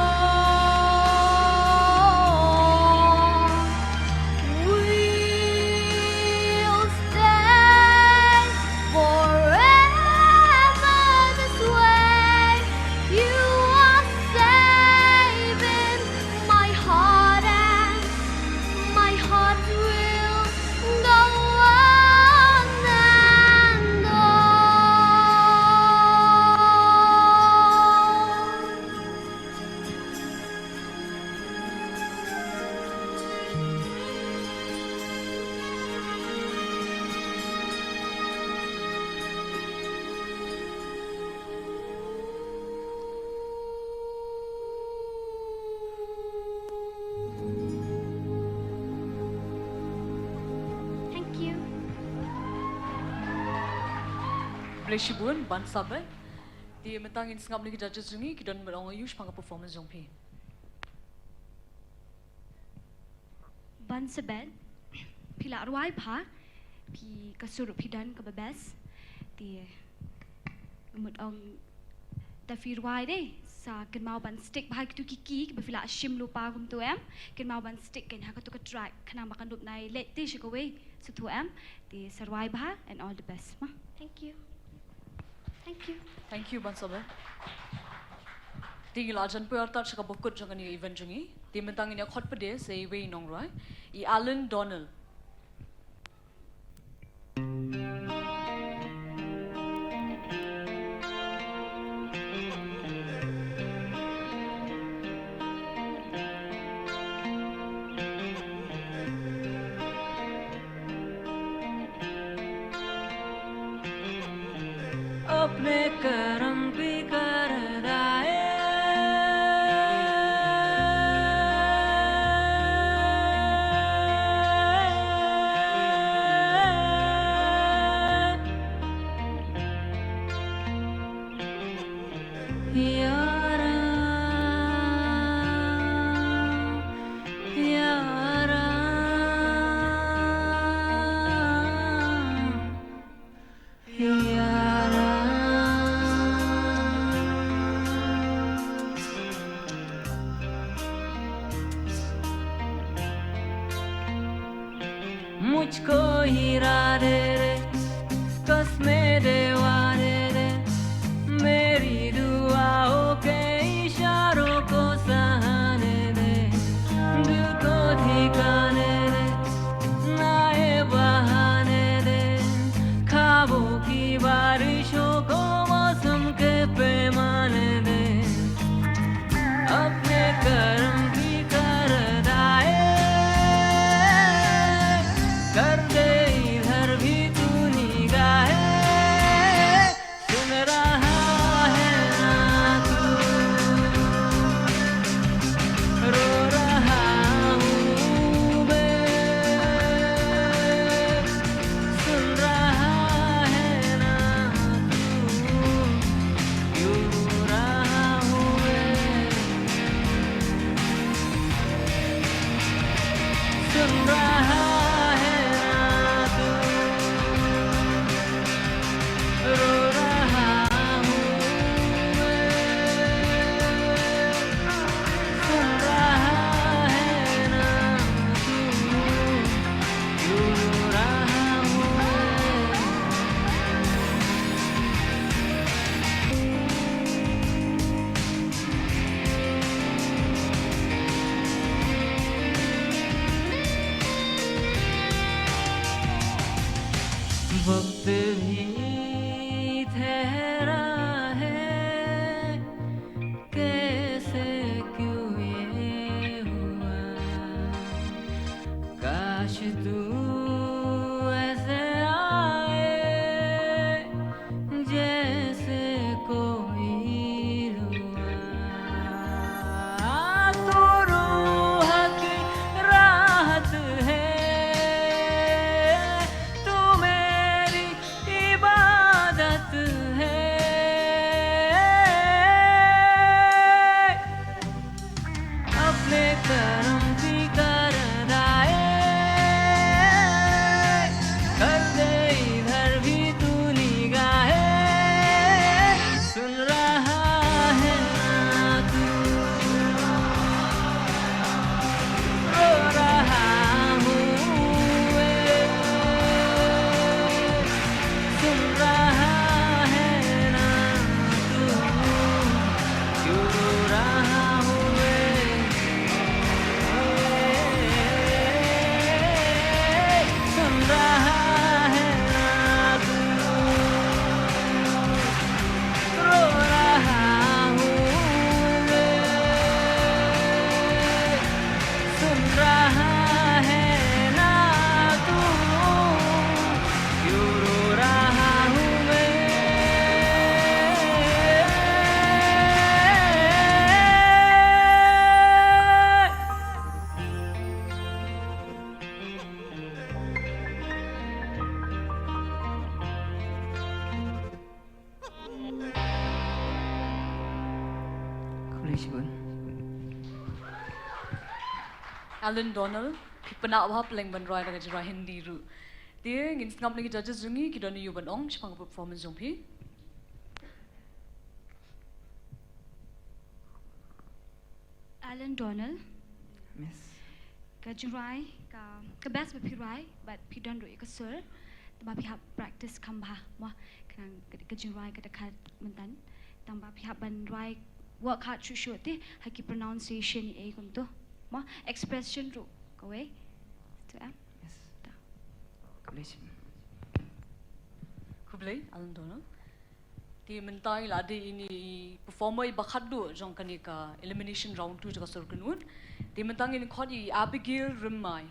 We'll stay forever this way. You are saving my heart, and my heart will go on and on. Thank you. Bless you, Bun, Ban Sabe. The Metangin Snabli judges to me, Kidan Belong, you spang a performance on P. Ban Sabed, Pila Arwai Pa, Pi Kasur Pidan Kababes, the Mutong the Firwai day, Sa can mau ban stick by to kiki, Befila Shim Lupa to em, can mau ban stick and Hakatoka track, Kanamakandup Nai, let this away, so to em, the Sarwai Ba, and all the best. Ma. Thank you. Thank you. Thank you, Ban Sabe. Tingil ajan puar tar sa kabukod sa kani event jungi. Di mentangin ya khot pede sa iwe inong roy. I Alan Donald. अपने करम भी कर राए यारा यारा यारा मुझको हीरा रे रे कसमे देवारे रे मेरी दुआओं के इशारों को सहाने दे दिल को ठिकाने दे ना ये बहाने दे खा Kubishbun. Alan Donald, pipana wah peleng ban roi daga jira Hindi ru. Dia ngin ngam lagi judges jungi ki doni yuban ong chipang performance jompi. Alan Donald, Miss. Kajrai, ka best with Pirai, but Pidon do ka sir. Tamba pihak practice kambah, wah kanang kajrai ka dekat mentan. Tamba pihak ban rai work hard to shoot te, haki pronunciation ni kuntu. Wah expression ru, kawe. Tu am. Yes. Kubishbun. Kublai Alan Donald. Di mentai la de ini performer bakat do jong kanika elimination round 2 jaga Sur Kynud. Di mentang ini khodi Abigail Rimai.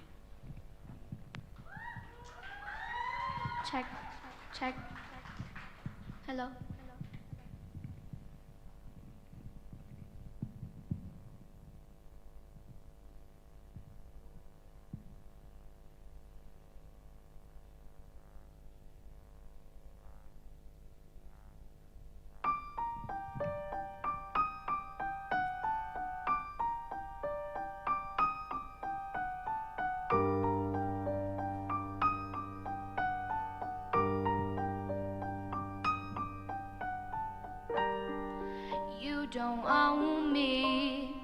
Check. Check. Hello. You don't own me.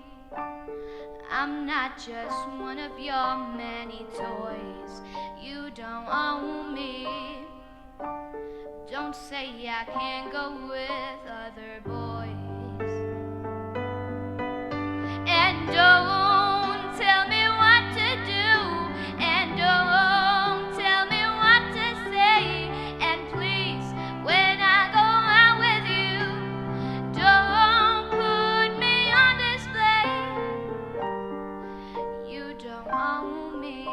I'm not just one of your many toys. You don't own me. Don't say I can't go with other boys. And don't tell me what to do. And don't tell me what to say. And please, when I go out with you, don't put me on display. You don't own me.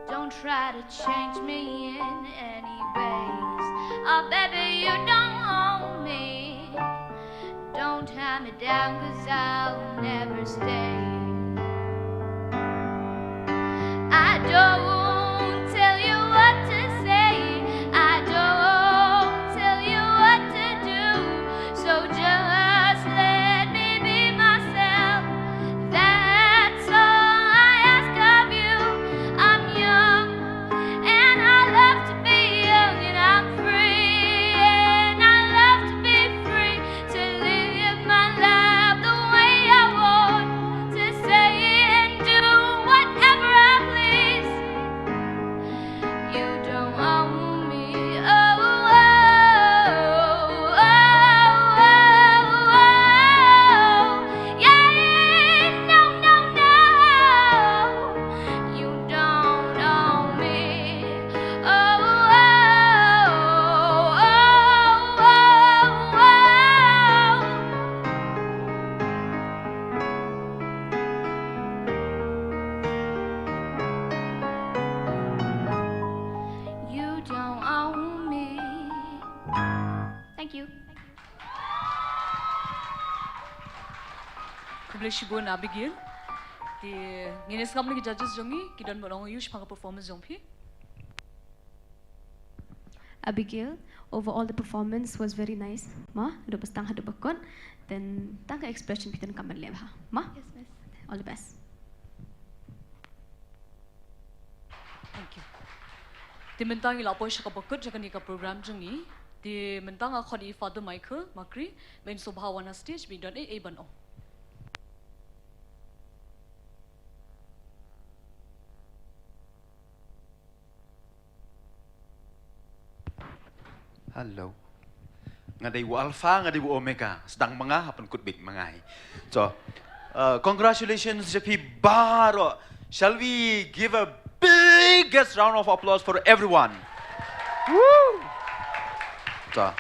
Don't try to change me in any ways. Oh, baby, you don't own me. Don't tie me down, 'cause I'll never stay. I don't tell you what to say. I don't tell you what to do. So just let me be myself. That's all I ask of you. I'm young and I love to be young, and I'm free and I love to be free to live my life the way I want, to say and do whatever I please. You don't own me. Oh, oh, oh, oh, oh. Yeah, no, no, no. You don't own me. Oh, oh, oh, oh, oh. You don't own me. Thank you. Kublai Shibun Abigail. Di ngin ngam lagi judges jungi ki don barong yu chipang performance jompi. Abigail, overall the performance was very nice. Ma, do bastang hadu bakon. Then tangka expression pitan kamar lebha. Ma, Yes, miss. all the best. Thank you. Di mentang ila poy shaka bakut jaga nika program jungi. Di mentang a khodi Father Michael Makri main sobhawana stage bi don e ban ong. Hello. Ngaday wo alpha, ngaday wo omega. Sedang mga hapan kutbit mangay. So, congratulations, Japi Baro. Shall we give a biggest round of applause for everyone? Woo! So,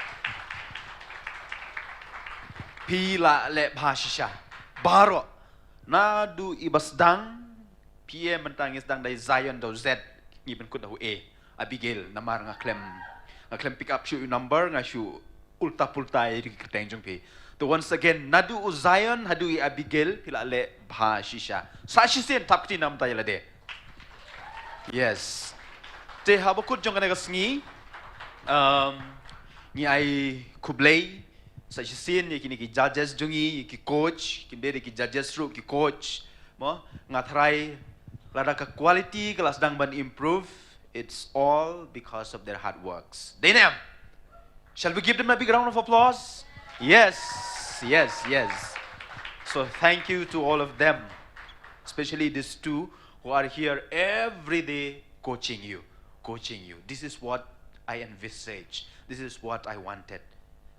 Pila le bhashisha. Baro. Nadu ibasdang. PM mentangis dang day Zion do Z. Ibn kut dahu A. Abigail namar ngaklem. Ngaklem pick up shoe number ngashu ulta pulta iri keteng jong pi. So once again nadu u Zion hadu i Abigail pila le bhashisha. Sashisen tapti nam tayala de. Yes. Te habakut jong kanega sngi. Ni ai kublay Such scene you ki judges jungi ki coach ki beri ki judges ru ki coach mo ngatrai lada ka quality kelas dang ban improve. It's all because of their hard works. Dinam. Shall we give them a big round of applause? Yes. So thank you to all of them, especially these two who are here every day coaching you. This is what I envisage. This is what I wanted,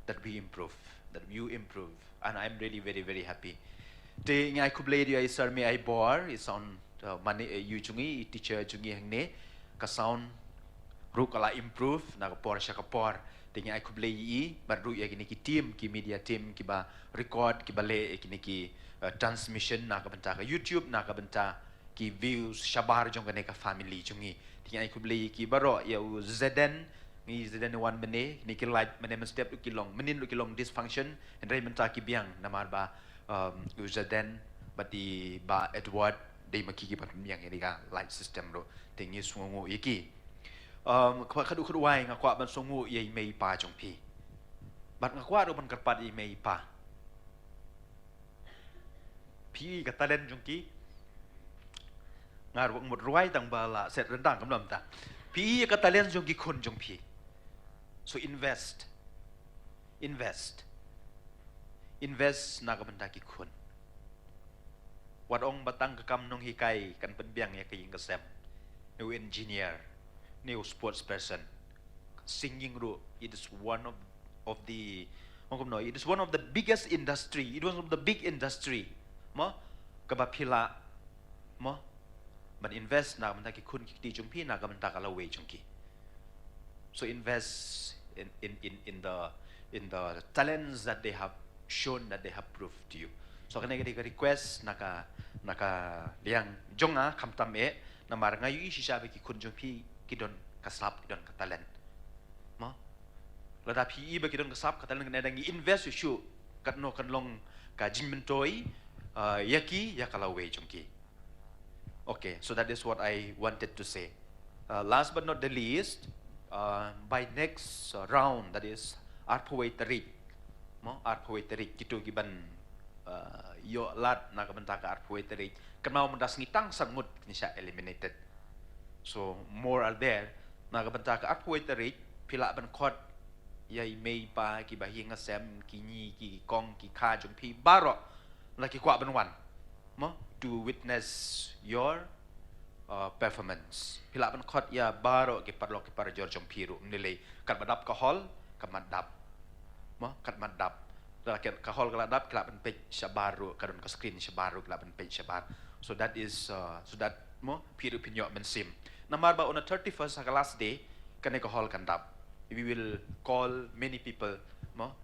that we improve, that you improve, and I'm really very very happy. Te ngai kublay dia isar me I bor is on mani you jungi teacher jungi hangne ka sound ru kala improve na ka por sya ka por. Te ngai kublay I baru ya kini ki team ki media team ki ba record ki bale kini ki transmission na ka benta ka YouTube na ka benta ki views shabar jong ka family jungi. Te ngai kublay ki baro ya zeden ni zeden one mene ni ki light mene step ki long menin ki long dysfunction and rai benta ki biang namar ba zeden bati ba Edward dei makiki pat biang ni ka light system ro te ngi sungu iki kwa khadu khruai nga kwa ban sungu ye mei pa jong pi bat nga kwa ro ban karpat ye mei pa pi ka talent jong ki ngar wang mut ruai tang bala set rendang kamlam ta pi ka talent jong ki khon jong pi. So invest na ka benda ki khon wat ong batang ka kam nong hikai kan penbiang ya kaying kasem new engineer new sports person singing ro it is one of the it is one of the biggest industry, it was one of the big industry mo ka ba phila mo but invest na benda ki khon ki ti jung pi na ka benda ka lawe jung ki. So invest in the talents that they have shown, that they have proved to you. So kanai ka request naka liang jonga kamtam e na mar ngayu I shisha be ki kunjong pi kidon kasap kidon ka talent mo lada pi ba kidon kasap ka talent na dangi invest you kat no kan long ka jinmentoi yaki yakalawe jongki. Okay, so that is what I wanted to say. Last but not the least, by next round, that is arpaway tarik mo arpaway tarik gitu giban yo lat na kabanta ka arpaway tarik kan mau mendas ngitang sangut ni siya eliminated. So more are there na kabanta ka arpaway tarik pila ban khot yai mei pa ki bahinga sem ki ni ki kong ki kha jong pi baro la ki kwa ban wan mo to witness your performance. Pila ban khot ya baro ki parlo ki par jor jong piru nilai kat madap ka hol ka madap mo kat madap la ket ka hol ka madap kla ban pe shabaru kadon ka screen shabaru kla ban pe shabar. So that is so that mo piru pinyo men sim namar ba on the 31st sa last day kan ka hol kan dap. We will call many people mo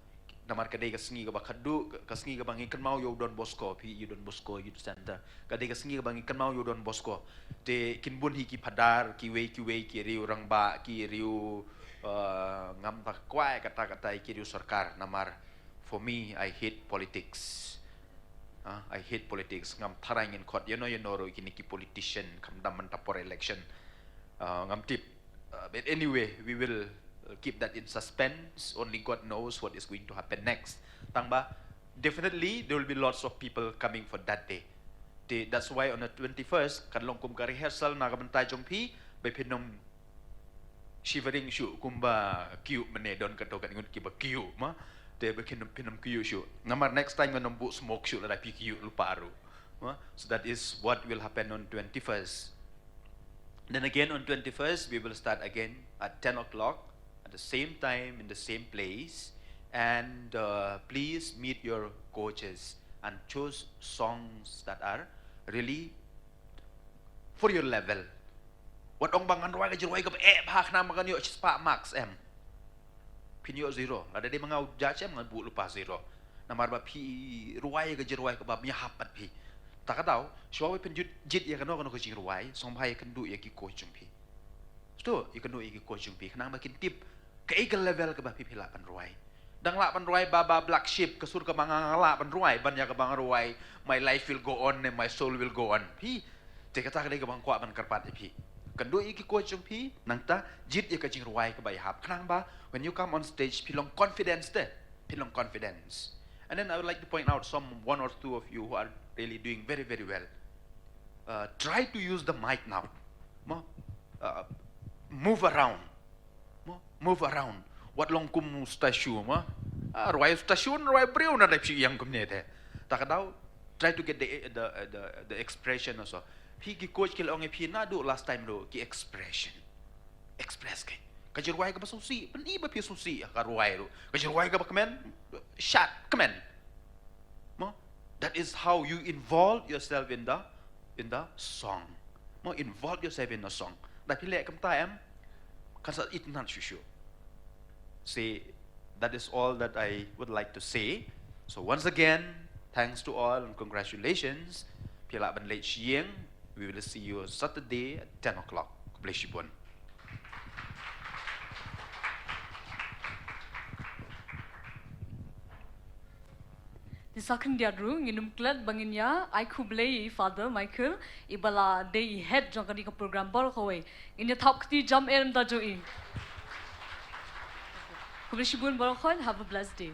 namar kadai ka singi ka ba khadu ka singi ka bangi kan mau yo don Bosco pi you don Bosco youth center kadai ka singi ka bangi kan mau yo don Bosco te kin bun hi ki phadar ki wei ki riu rang ba ki riu ngam ta kwai kata ki riu sarkar namar. For me I hate politics. I hate politics ngam tharang in court you know ro kini ki politician kam dam man tapor election ngam tip but anyway we will keep that in suspense. Only God knows what is going to happen next. Tangba, definitely there will be lots of people coming for that day. That's why on the 21st, kan long kum ka rehearsal na kabantay jong pi, by pinom shivering shu kumba kiu mene don kato kan ingon kiba kiu ma. Te by pinom kiu shu. Namar next time nganom bu smoke shu la pi kiu lupa aru. So that is what will happen on 21st. Then again on 21st, we will start again at 10 o'clock. At the same time, in the same place, and please meet your coaches and choose songs that are really for your level. What ong bangan ruai ka jiruai ka bhak na makan yo spa max m. Pinyo 0. Ada di mga judge m ngan bu lupa 0. Namar ba pi ruai ka jiruai ka ba miya hapat pi. Tak tahu, siapa pun jit ya kan orang kau jiruai, sampai kan du ya ki coach jumpi. Sto, ikan du ya ki coach jumpi. Kenang makin tip ke egal level ke bapi pila pan ruai. Dang la pan ruai baba black sheep ke sur ke banga la pan ruai ban ya ke banga ruai. My life will go on and my soul will go on. Pi, te kata ke ke bang kwa ban karpat pi. Kan du ya ki coach jumpi, nang ta jit ya ke jing ruai ke bai hap. Kenang ba when you come on stage pilong confidence te. Pilong confidence. And then I would like to point out one or two of you who are really doing very, very well. Try to use the mic now. Move around. Move around. What long kum stasyon mo? Ruay stasyon, ruay priyo na lepsi yang kumnete. Takadaw, try to get the expression also. Higi coach kila onge pi na do last time do ki expression. Express kay. Kajirway ka ba susi? Paniba pi susi ka ruay do. Kajirway ka ba kamen? Shot kamen. Mo? That is how you involve yourself in the song. Mo involve yourself in the song. Dahil pili kam tayam kasa itnan shushu. Say that is all that I would like to say. So once again, thanks to all and congratulations. Pila ban late shiyeng. We will see you Saturday at 10 o'clock. Bless you, bon. Di sakin dia ru nginum klat banginya I kublei father Michael ibala day head jong kani ka program bor kowe. Inya thap kti jam erm da joi. Kubleshibun bor khol, have a blessed day.